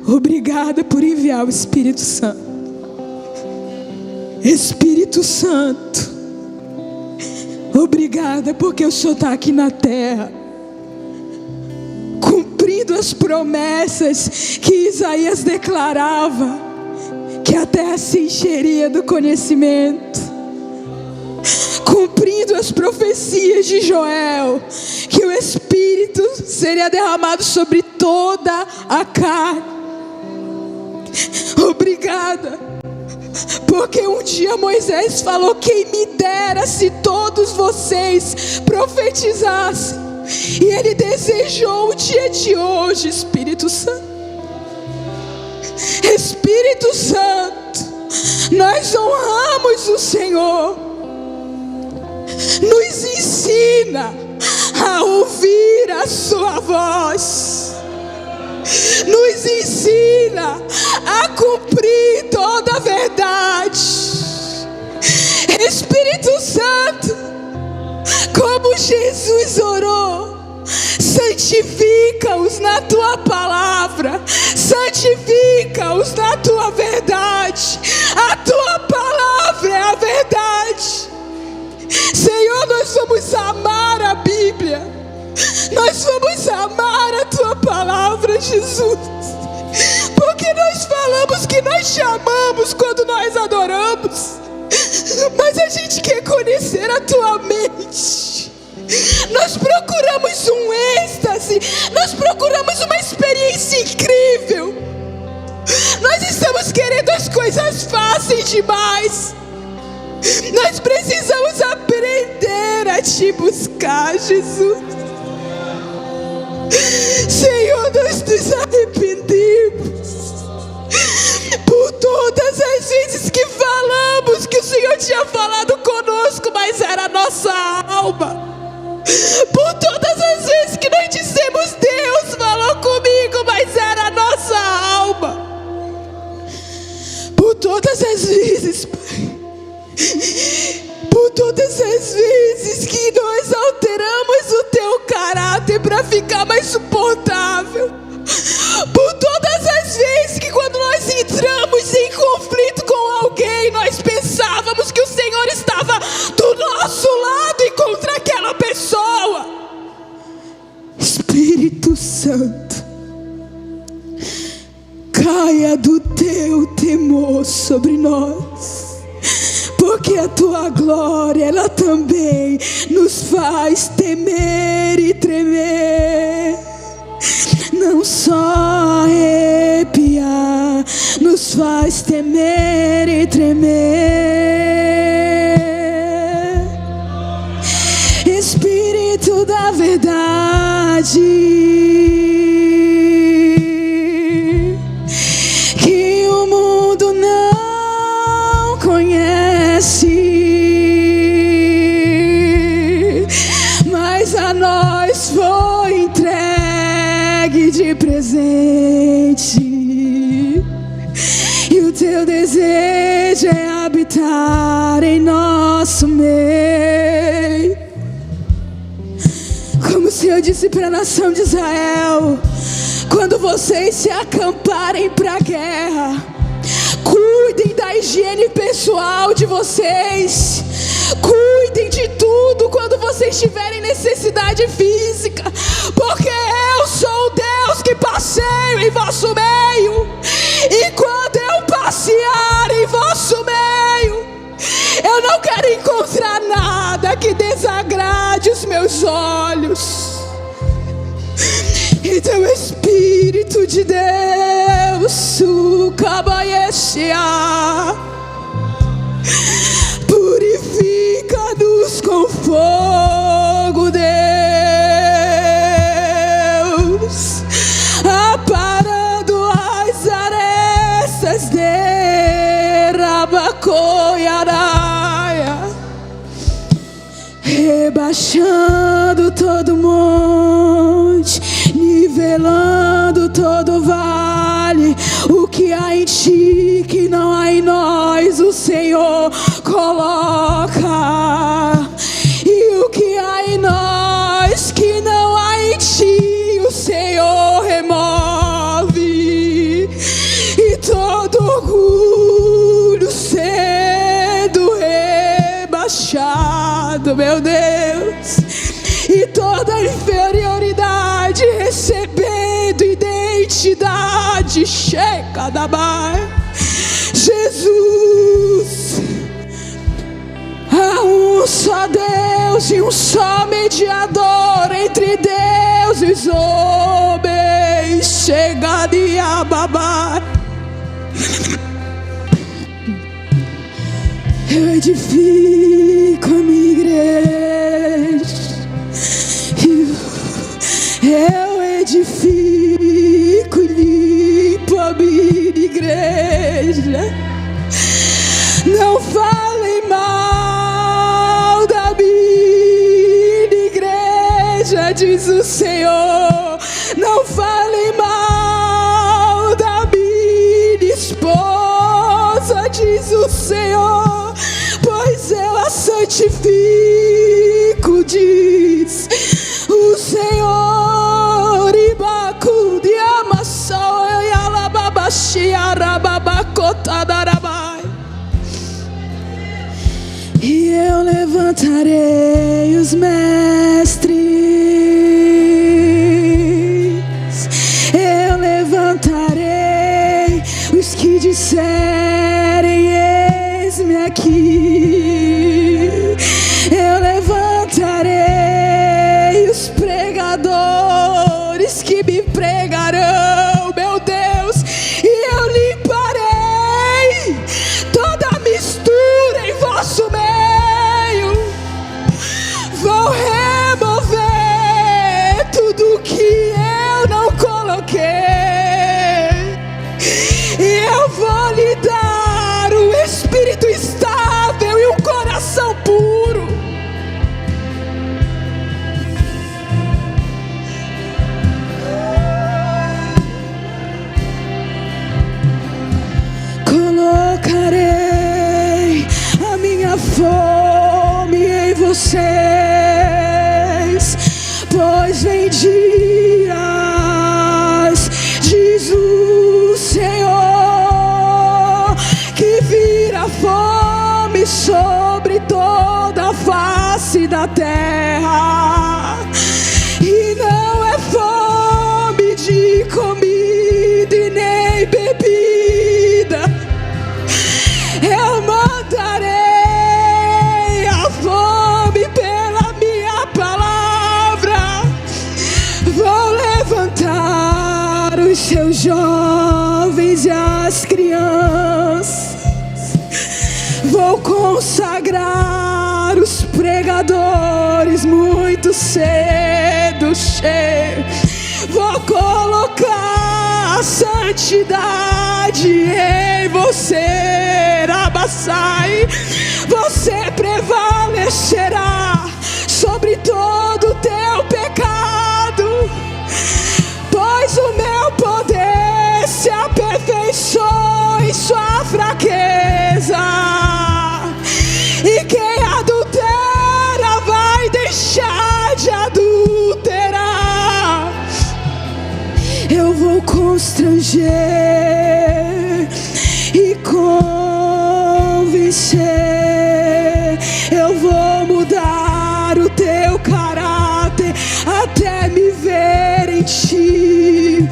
obrigada por enviar o Espírito Santo. Espírito Santo, obrigada porque o Senhor está aqui na terra, cumprindo as promessas que Isaías declarava, que a terra se encheria do conhecimento, cumprindo as profecias de Joel, que o Espírito seria derramado sobre toda a carne. Obrigada, porque um dia Moisés falou: quem me dera se todos vocês profetizassem. E ele desejou o dia de hoje, Espírito Santo. Espírito Santo, nós honramos o Senhor. Nos ensina a ouvir a sua voz. Nos ensina a cumprir toda a verdade. Espírito Santo, como Jesus orou, santifica-os na tua palavra, santifica-os na tua verdade. A tua palavra é a verdade. Senhor, nós vamos amar a Bíblia. Nós vamos amar a tua palavra, Jesus, porque nós falamos que nós te amamos quando nós adoramos, mas a gente quer conhecer a tua mente. Nós procuramos um êxtase, nós procuramos uma experiência incrível. Nós estamos querendo as coisas fáceis demais. Nós precisamos aprender a te buscar, Jesus. Senhor, nós nos arrependemos por todas as vezes que falamos que o Senhor tinha falado conosco, mas era a nossa alma. Por todas as vezes que nós dissemos: Deus falou comigo, mas era a nossa alma. Por todas as vezes, Pai, por todas as vezes que nós alteramos o teu caráter para ficar mais suportável, por todas as vezes que quando nós entramos em conflito com alguém, nós pensávamos que o Senhor estava do nosso lado e contra aquela pessoa. Espírito Santo, caia do teu temor sobre nós, porque a tua glória, ela também nos faz temer e tremer. Não só arrepiar, nos faz temer e tremer. Espírito da verdade, que o mundo não conhece, mas a nós foi entregue de presente. E o teu desejo é habitar em nosso meio. Como o Senhor disse para a nação de Israel: quando vocês se acamparem para a guerra, cuidem da higiene pessoal de vocês. Cuidem de tudo quando vocês tiverem necessidade física, porque eu sou o Deus que passeio em vosso meio. E quando eu passear em vosso meio, eu não quero encontrar nada que desagrade os meus olhos. Então, Espírito de Deus, o Kabaeshia, purifica-nos, com fogo, Deus, aparando as arestas de Rabacoiaraia, rebaixando todo monte, nivelando todo vale. O que há em ti que não há em nós, o Senhor coloca. E o que há em nós que não há em ti, o Senhor remove. E todo orgulho sendo rebaixado, meu Deus, e toda inferioridade recebendo identidade, checa da baia. Jesus, há um só Deus e um só mediador entre Deus e os homens, chega de ababar. Eu edifico a minha igreja, eu edifico e limpo a minha igreja. Não falem mal da minha igreja, diz o Senhor. Não falem mal da minha esposa, diz o Senhor, pois eu a santifico, diz o Senhor. Ibacu de amassou e alababaxi arababacota darabai. E eu levantarei os mestres, eu levantarei os que disserem eis-me aqui. Eu levantarei os pregadores que me pregarão, meu Deus, e eu limparei toda mistura em vosso meio. Vou remover tudo que eu não coloquei, e eu vou lhe dar um espírito estável e um coração puro. Colocarei a minha fome em vocês, pois vem dias, diz o Senhor, que virá fome sobre toda a face da terra. E não é fome de comida e nem bebida. Eu mandarei a fome pela minha palavra. Vou levantar os seus jovens e as crianças. Vou consagrar os pregadores muito cedo, cheio. Vou colocar a santidade em você, Rabassai. Você prevalecerá sobre todo o teu pecado, pois o meu poder se aperfeiçoa em sua fraqueza. E quem adultera vai deixar de adulterar. Eu vou constranger e convencer. Eu vou mudar o teu caráter até me ver em ti,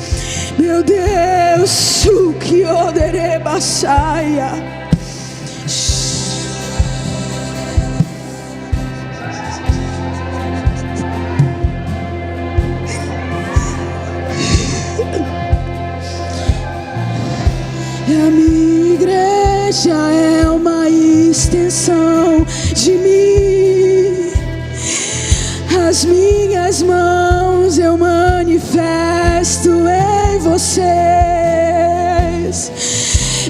meu Deus. O que oderebaçaia. E a minha igreja é uma extensão de mim. Nas minhas mãos eu manifesto em vocês.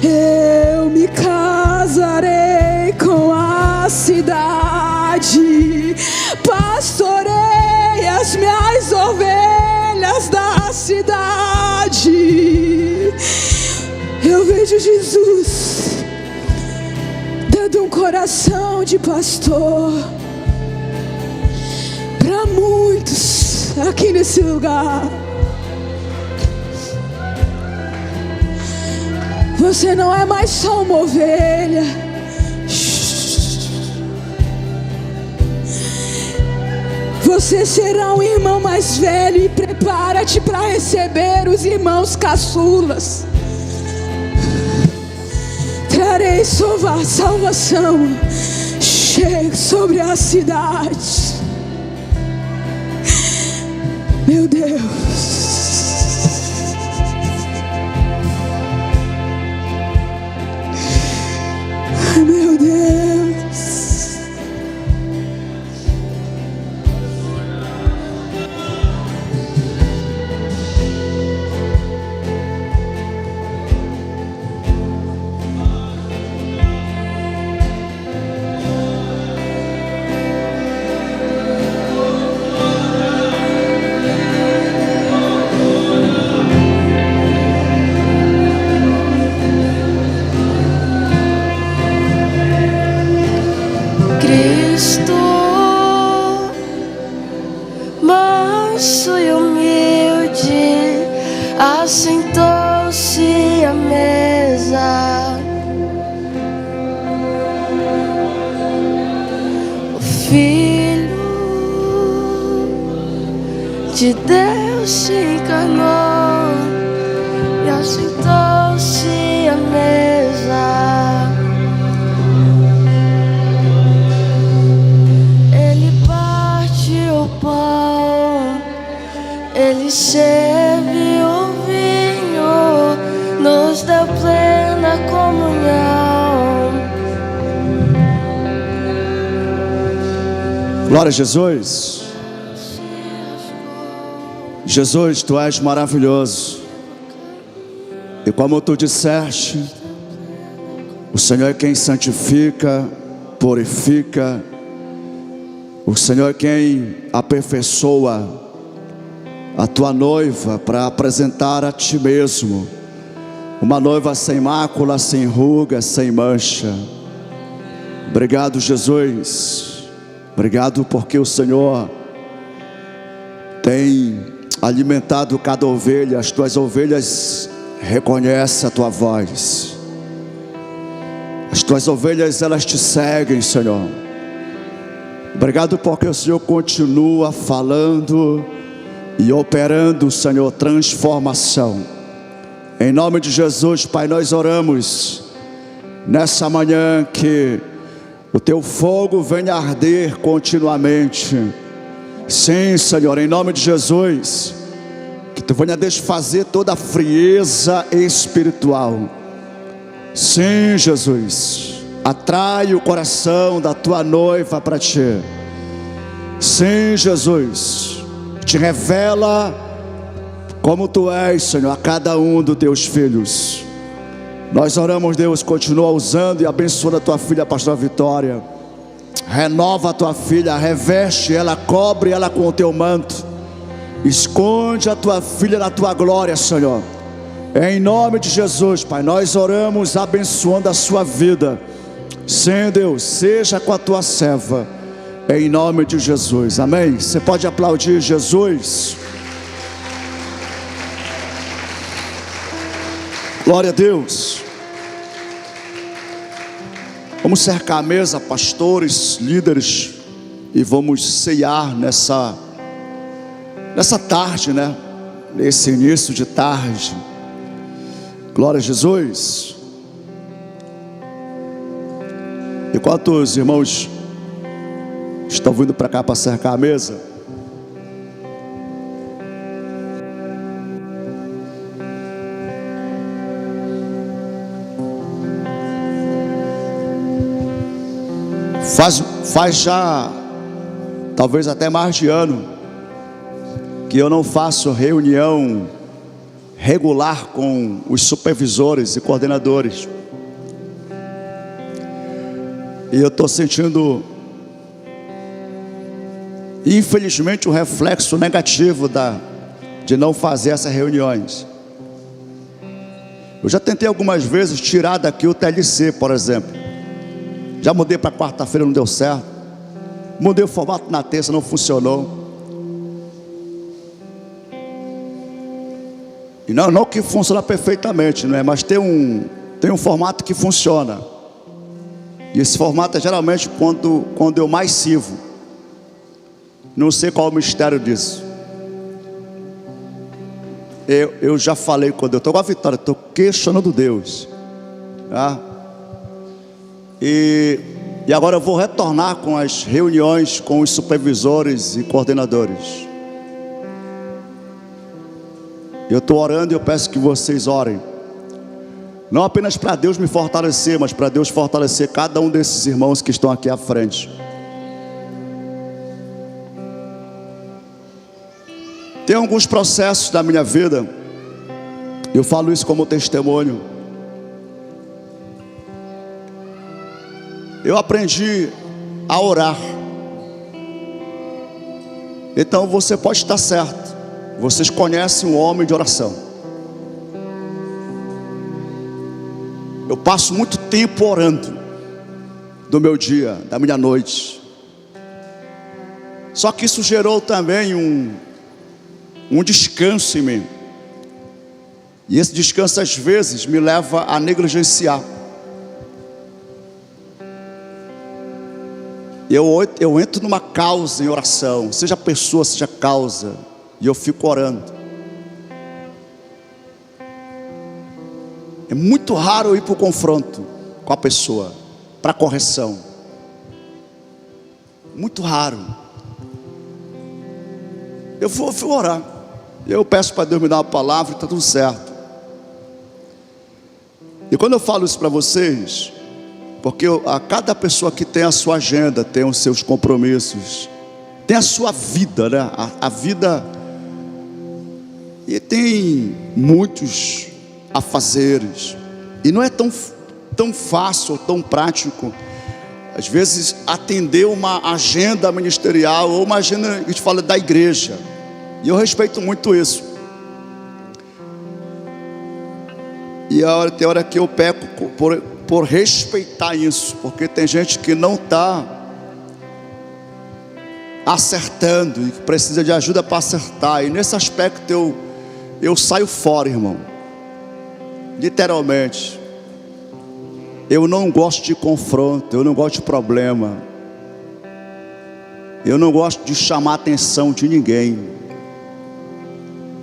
Eu me casarei com a cidade, pastorei as minhas ovelhas da cidade. Eu vejo Jesus dando um coração de pastor para muitos aqui nesse lugar. Você não é mais só uma ovelha. Você será um irmão mais velho e prepara-te para receber os irmãos caçulas. Trarei salvação cheia sobre a cidade. Meu Deus. Meu Deus. Cristo, manso e humilde, assentou-se à mesa. O Filho de Deus se encarnou e assentou-se à mesa. Ele serve o vinho, nos deu plena comunhão. Glória a Jesus. Jesus, tu és maravilhoso. E como tu disseste, o Senhor é quem santifica, purifica. O Senhor é quem aperfeiçoa a tua noiva para apresentar a ti mesmo uma noiva sem mácula, sem ruga, sem mancha. Obrigado, Jesus. Obrigado porque o Senhor tem alimentado cada ovelha. As tuas ovelhas reconhecem a tua voz. As tuas ovelhas, elas te seguem, Senhor. Obrigado porque o Senhor continua falando e operando, Senhor, transformação. Em nome de Jesus, Pai, nós oramos nessa manhã que o teu fogo venha arder continuamente. Sim, Senhor, em nome de Jesus, que tu venha desfazer toda a frieza espiritual. Sim, Jesus, atrai o coração da tua noiva para ti. Sim, Jesus, te revela como tu és, Senhor, a cada um dos teus filhos. Nós oramos, Deus, continua usando e abençoando a tua filha, a pastora Vitória. Renova a tua filha, reveste ela, cobre ela com o teu manto. Esconde a tua filha na tua glória, Senhor. Em nome de Jesus, Pai, nós oramos abençoando a sua vida. Sim, Deus, seja com a tua serva, em nome de Jesus, amém? Você pode aplaudir Jesus? Glória a Deus. Vamos cercar a mesa, pastores, líderes, e vamos ceiar nessa tarde, né? Nesse início de tarde. Glória a Jesus. Enquanto os irmãos estão vindo para cá para cercar a mesa, faz já talvez até mais de ano, que eu não faço reunião regular com os supervisores e coordenadores. E eu estou sentindo, infelizmente, um reflexo negativo de não fazer essas reuniões. Eu já tentei algumas vezes tirar daqui o TLC, por exemplo. Já mudei para quarta-feira, não deu certo. Mudei o formato na terça, não funcionou. E não que funciona perfeitamente, não é? Mas tem um formato que funciona. E esse formato é geralmente quando eu mais sirvo. Não sei qual é o mistério disso. Eu já falei, quando eu estou com a Vitória, estou questionando Deus. Tá? E agora eu vou retornar com as reuniões com os supervisores e coordenadores. Eu estou orando e eu peço que vocês orem. Não apenas para Deus me fortalecer, mas para Deus fortalecer cada um desses irmãos que estão aqui à frente. Tem alguns processos da minha vida, eu falo isso como testemunho. Eu aprendi a orar. Então você pode estar certo. Vocês conhecem um homem de oração. Eu passo muito tempo orando, do meu dia, da minha noite. Só que isso gerou também um descanso em mim. E esse descanso às vezes me leva a negligenciar. Eu entro numa causa em oração, seja pessoa, seja causa, e eu fico orando. É muito raro eu ir para o confronto com a pessoa, para a correção. Muito raro. Eu vou orar. Eu peço para Deus me dar uma palavra e está tudo certo. E quando eu falo isso para vocês, porque a cada pessoa que tem a sua agenda, tem os seus compromissos, tem a sua vida, né? A vida, e tem muitos afazeres, e não é tão fácil ou tão prático, às vezes, atender uma agenda ministerial, ou uma agenda que a gente fala da igreja, e eu respeito muito isso. E tem hora que eu peco por respeitar isso, porque tem gente que não está acertando e que precisa de ajuda para acertar, e nesse aspecto eu saio fora, irmão. Literalmente. Eu não gosto de confronto, eu não gosto de problema, eu não gosto de chamar a atenção de ninguém.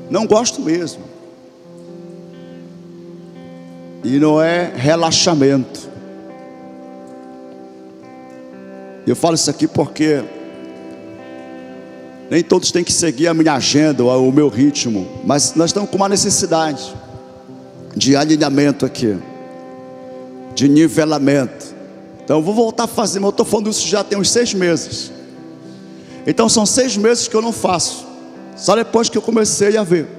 Não gosto mesmo. E não é relaxamento. Eu falo isso aqui porque nem todos têm que seguir a minha agenda ou o meu ritmo, mas nós estamos com uma necessidade de alinhamento aqui, de nivelamento. Então eu vou voltar a fazer, mas eu estou falando isso já tem uns 6 meses. Então são 6 meses que eu não faço, só depois que eu comecei a ver.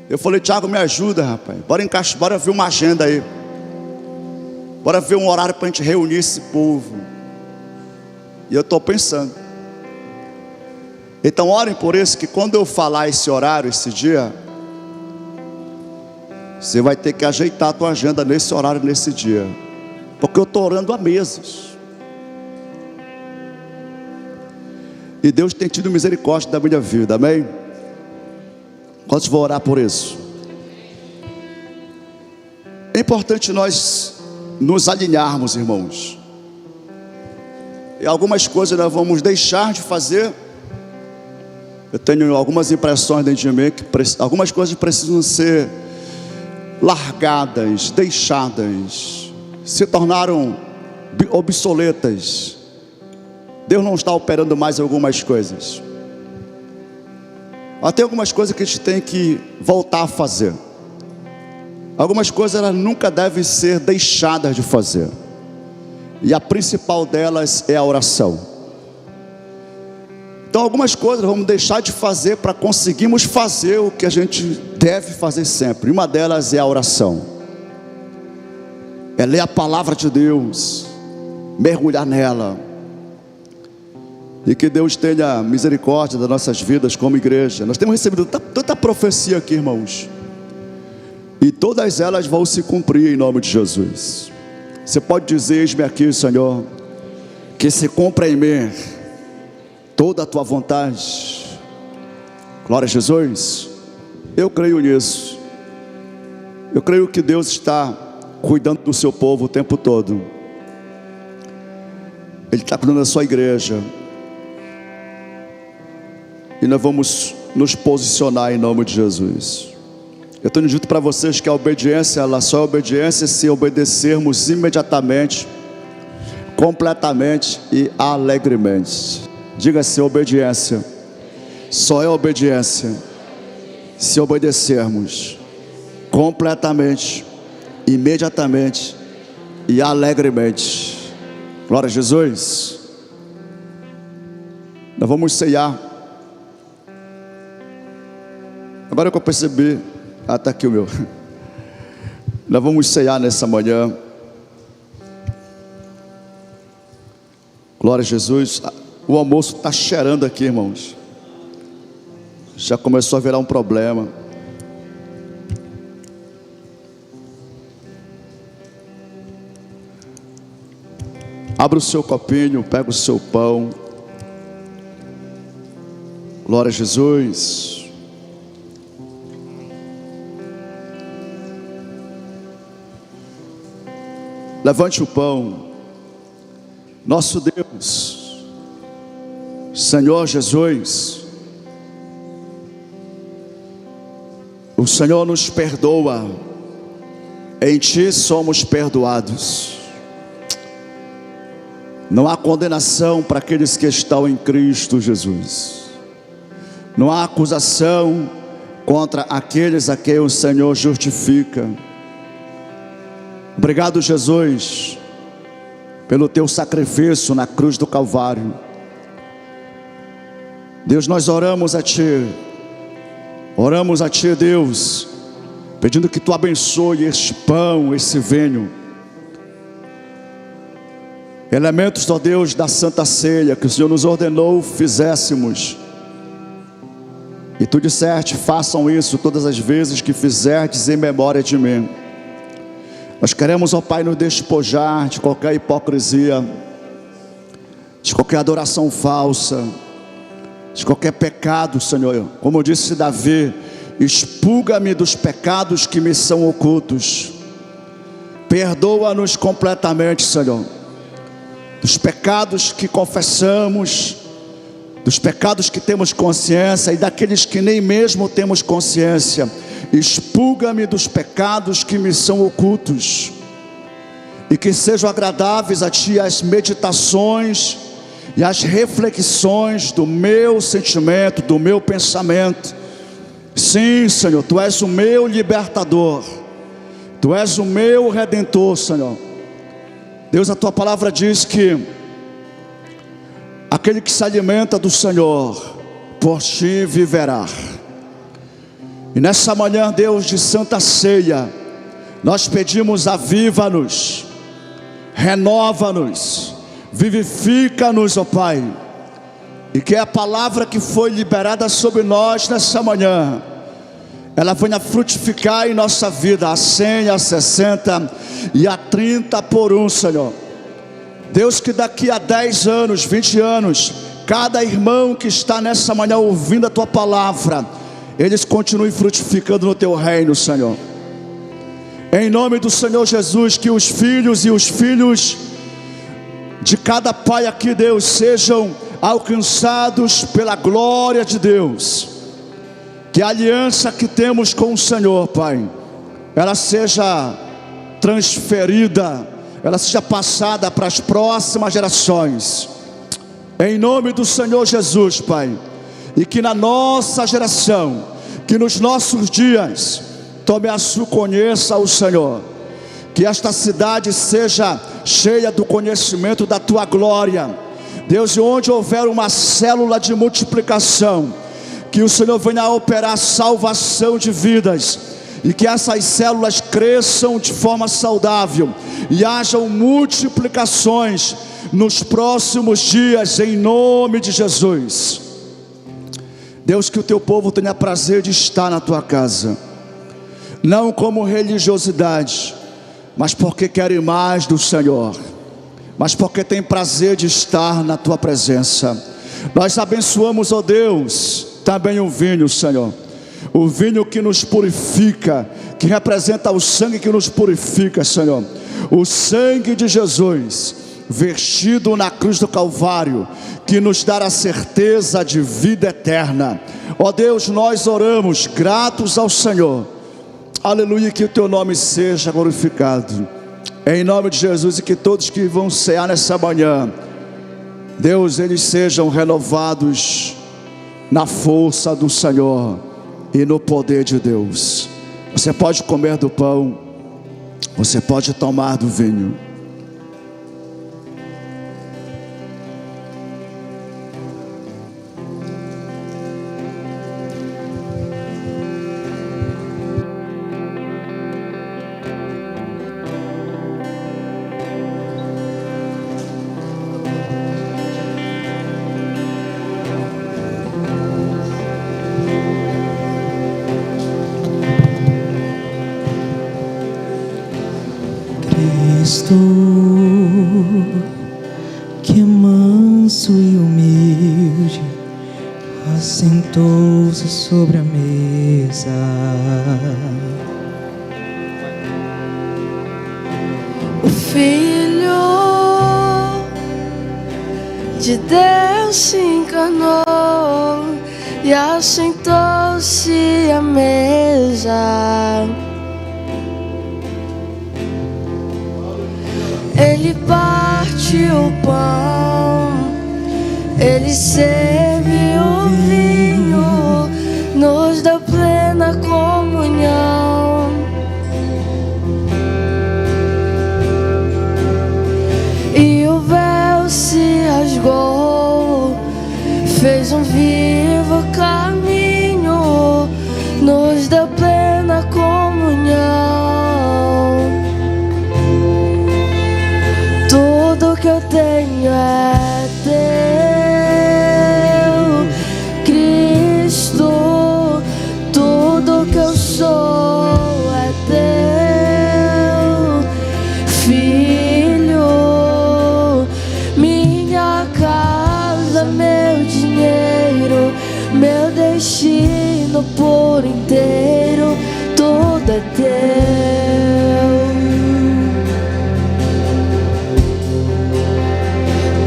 Eu falei, Tiago, me ajuda, rapaz, bora ver uma agenda aí, bora ver um horário para a gente reunir esse povo. E eu estou pensando. Então orem por isso, que quando eu falar esse horário, esse dia, você vai ter que ajeitar a tua agenda nesse horário, nesse dia, porque eu estou orando há meses. E Deus tem tido misericórdia da minha vida, amém? Quantos vão orar por isso? É importante nós nos alinharmos, irmãos. E algumas coisas nós vamos deixar de fazer. Eu tenho algumas impressões dentro de mim que algumas coisas precisam ser largadas, deixadas, se tornaram obsoletas. Deus não está operando mais algumas coisas. Até algumas coisas que a gente tem que voltar a fazer. Algumas coisas elas nunca devem ser deixadas de fazer. E a principal delas é a oração. Então algumas coisas vamos deixar de fazer para conseguirmos fazer o que a gente deve fazer sempre. Uma delas é a oração. É ler a palavra de Deus, mergulhar nela. E que Deus tenha misericórdia das nossas vidas como igreja. Nós temos recebido tanta profecia aqui, irmãos, e todas elas vão se cumprir em nome de Jesus. Você pode dizer: eis-me aqui, Senhor, que se cumpra em mim toda a tua vontade. Glória a Jesus. Eu creio nisso. Eu creio que Deus está cuidando do seu povo o tempo todo. Ele está cuidando da sua igreja. E nós vamos nos posicionar em nome de Jesus. Eu tenho dito para vocês que a obediência, ela só é obediência se obedecermos imediatamente, completamente e alegremente. Diga-se: obediência só é obediência se obedecermos completamente, imediatamente e alegremente. Glória a Jesus. Nós vamos ceiar. Agora que eu percebi, está aqui o meu. Nós vamos ceiar nessa manhã. Glória a Jesus. O almoço está cheirando aqui, irmãos. Já começou a virar um problema. Abra o seu copinho, pega o seu pão. Glória a Jesus. Levante o pão. Nosso Deus, Senhor Jesus, o Senhor nos perdoa, em Ti somos perdoados. Não há condenação para aqueles que estão em Cristo Jesus. Não há acusação contra aqueles a quem o Senhor justifica. Obrigado, Jesus, pelo teu sacrifício na cruz do Calvário. Deus, nós oramos a Ti, Deus, pedindo que Tu abençoe este pão, esse vinho, elementos, ó Deus, da Santa Ceia, que o Senhor nos ordenou fizéssemos. E Tu disseste: façam isso todas as vezes que fizerdes em memória de mim. Nós queremos, ó Pai, nos despojar de qualquer hipocrisia, de qualquer adoração falsa, de qualquer pecado, Senhor. Como disse Davi: expulga-me dos pecados que me são ocultos. Perdoa-nos completamente, Senhor, dos pecados que confessamos, dos pecados que temos consciência e daqueles que nem mesmo temos consciência. Expulga-me dos pecados que me são ocultos, e que sejam agradáveis a Ti as meditações e as reflexões do meu sentimento, do meu pensamento. Sim, Senhor, Tu és o meu libertador, Tu és o meu redentor, Senhor. Deus, a Tua palavra diz que aquele que se alimenta do Senhor, por Ti viverá. E nessa manhã, Deus, de Santa Ceia, nós pedimos: aviva-nos, renova-nos, vivifica-nos, ó Pai. E que a palavra que foi liberada sobre nós nessa manhã, ela venha frutificar em nossa vida, a 100, a 60 e a 30 por um, Senhor. Deus, que daqui a 10 anos, 20 anos, cada irmão que está nessa manhã ouvindo a Tua palavra, eles continuem frutificando no Teu reino, Senhor. Em nome do Senhor Jesus, que os filhos e os filhos de cada pai aqui, Deus, sejam alcançados pela glória de Deus. Que a aliança que temos com o Senhor, Pai, ela seja transferida, ela seja passada para as próximas gerações. Em nome do Senhor Jesus, Pai. E que na nossa geração, que nos nossos dias, tome a sua, conheça o Senhor. Que esta cidade seja cheia do conhecimento da Tua glória. Deus, e onde houver uma célula de multiplicação, que o Senhor venha a operar salvação de vidas, e que essas células cresçam de forma saudável, e hajam multiplicações nos próximos dias, em nome de Jesus. Deus, que o teu povo tenha prazer de estar na tua casa, não como religiosidade, mas porque querem mais do Senhor, mas porque tem prazer de estar na tua presença. Nós abençoamos, ó Deus, também o vinho, Senhor, o vinho que nos purifica, que representa o sangue que nos purifica, Senhor, o sangue de Jesus, vertido na cruz do Calvário, que nos dá a certeza de vida eterna. Ó Deus, nós oramos gratos ao Senhor, aleluia, que o teu nome seja glorificado, em nome de Jesus, e que todos que vão cear nessa manhã, Deus, eles sejam renovados na força do Senhor e no poder de Deus. Você pode comer do pão, você pode tomar do vinho. Cristo, que manso e humilde, assentou-se sobre a mesa. O Filho de Deus se encarnou e assentou-se à mesa. Ele partiu o pão, ele serviu o vinho, nos deu plena comunhão. E o véu se rasgou, fez um vivo caminho, nos deu plena comunhão. Tudo que eu tenho é teu, Cristo. Tudo que eu sou é teu, Filho. Minha casa, meu dinheiro, meu destino por inteiro, tudo é teu.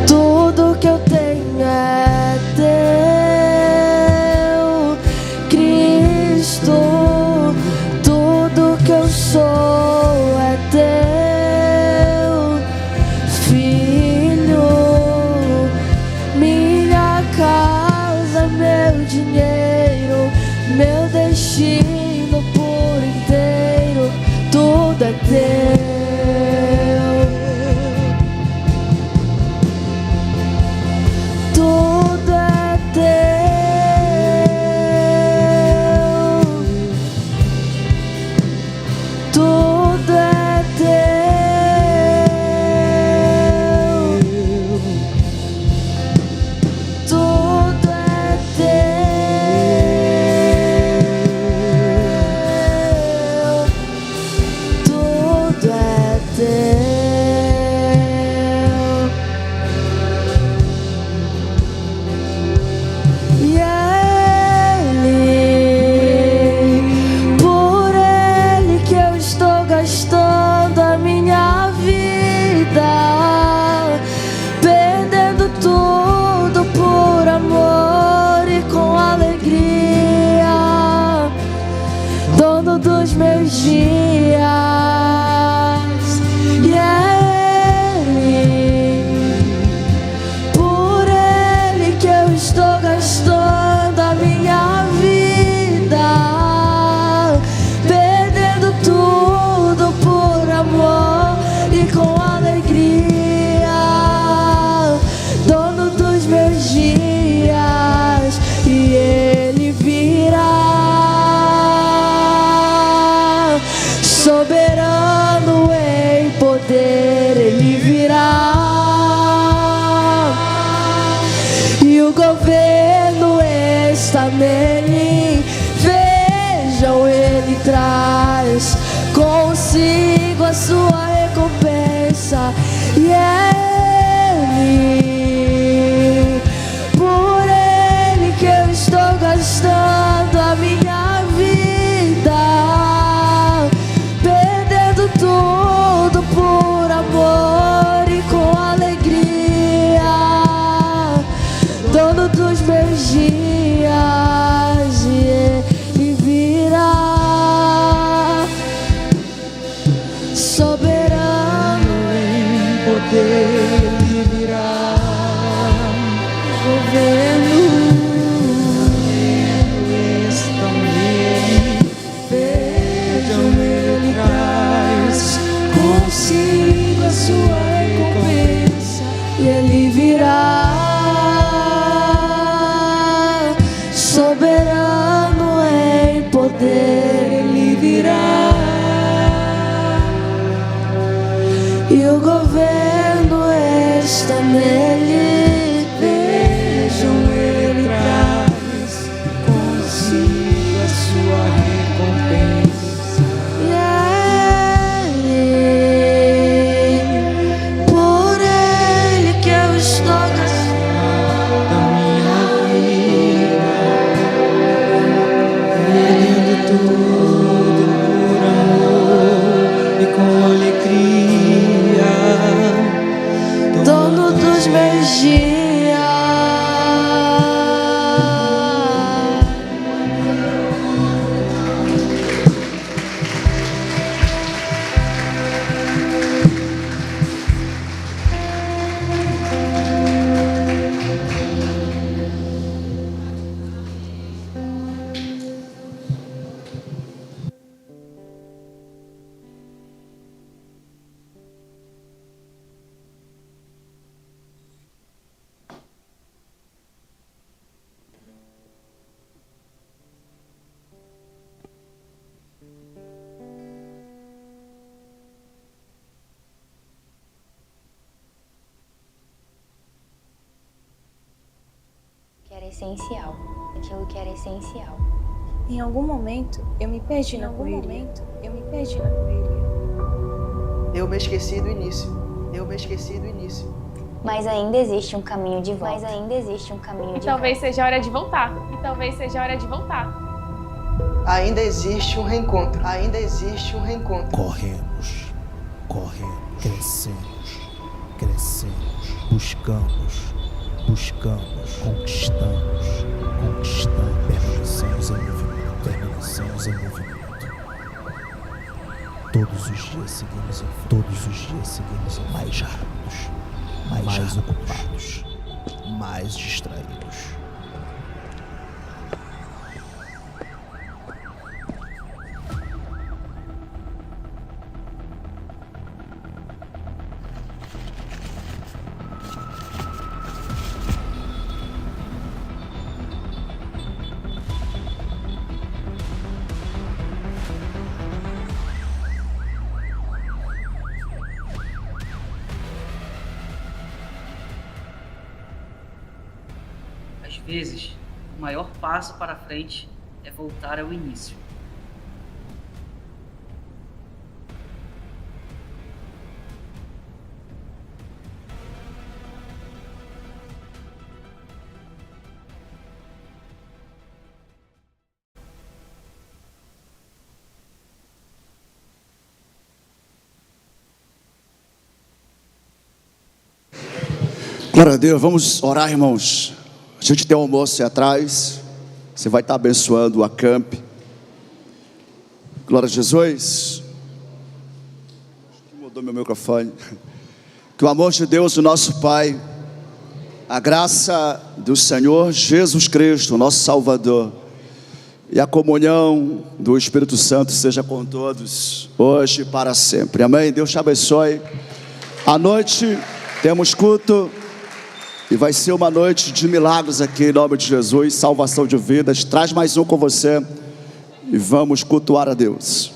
Tudo que eu tenho é teu, Cristo. Tudo que eu sou é teu, Filho. Minha casa, meu dinheiro, meu destino por inteiro, tudo é teu. Tudo é teu, tudo é teu, tudo é teu, tudo é teu. E por ele que eu estou gastando a minha vida, perdendo tudo por amor e com alegria, dono dos meus dias. E por ele que eu estou gastando a minha vida, perdendo tudo por amor e com alegria, dono traz consigo a sua recompensa. E é Ele, por Ele que eu estou gastando a minha vida, perdendo tudo por amor e com alegria, dono dos meus dias, e Ele virá, soberano em poder. Ele virá, governo está nele. Vejam, Ele traz consigo a sua recompensa, e Ele virá, soberano em poder. Ele virá, e o governo está nele. Vejam, Ele traz consigo a sua recompensa. E é por Ele que eu estou gastando a minha vida, perdendo tudo por amor e com alegria, dono dos meus dias. Era essencial, aquilo que era essencial. Em algum momento, eu me perdi na correria. Eu me esqueci do início. Mas ainda existe um caminho de volta. Talvez seja a hora de voltar. Ainda existe um reencontro. Corremos, crescemos, buscamos, conquistamos, permanecemos em movimento. Todos os dias seguimos mais rápidos, mais ocupados, mais distraídos. Às vezes, o maior passo para frente é voltar ao início. Glória a Deus, vamos orar, irmãos. A gente tem um almoço aí atrás. Você vai estar abençoando o acampe. Glória a Jesus. Mudou meu microfone. Que o amor de Deus, o nosso Pai, a graça do Senhor Jesus Cristo, nosso Salvador, e a comunhão do Espírito Santo seja com todos, hoje e para sempre. Amém? Deus te abençoe. À noite temos culto. E vai ser uma noite de milagres aqui, em nome de Jesus, salvação de vidas. Traz mais um com você e vamos cultuar a Deus.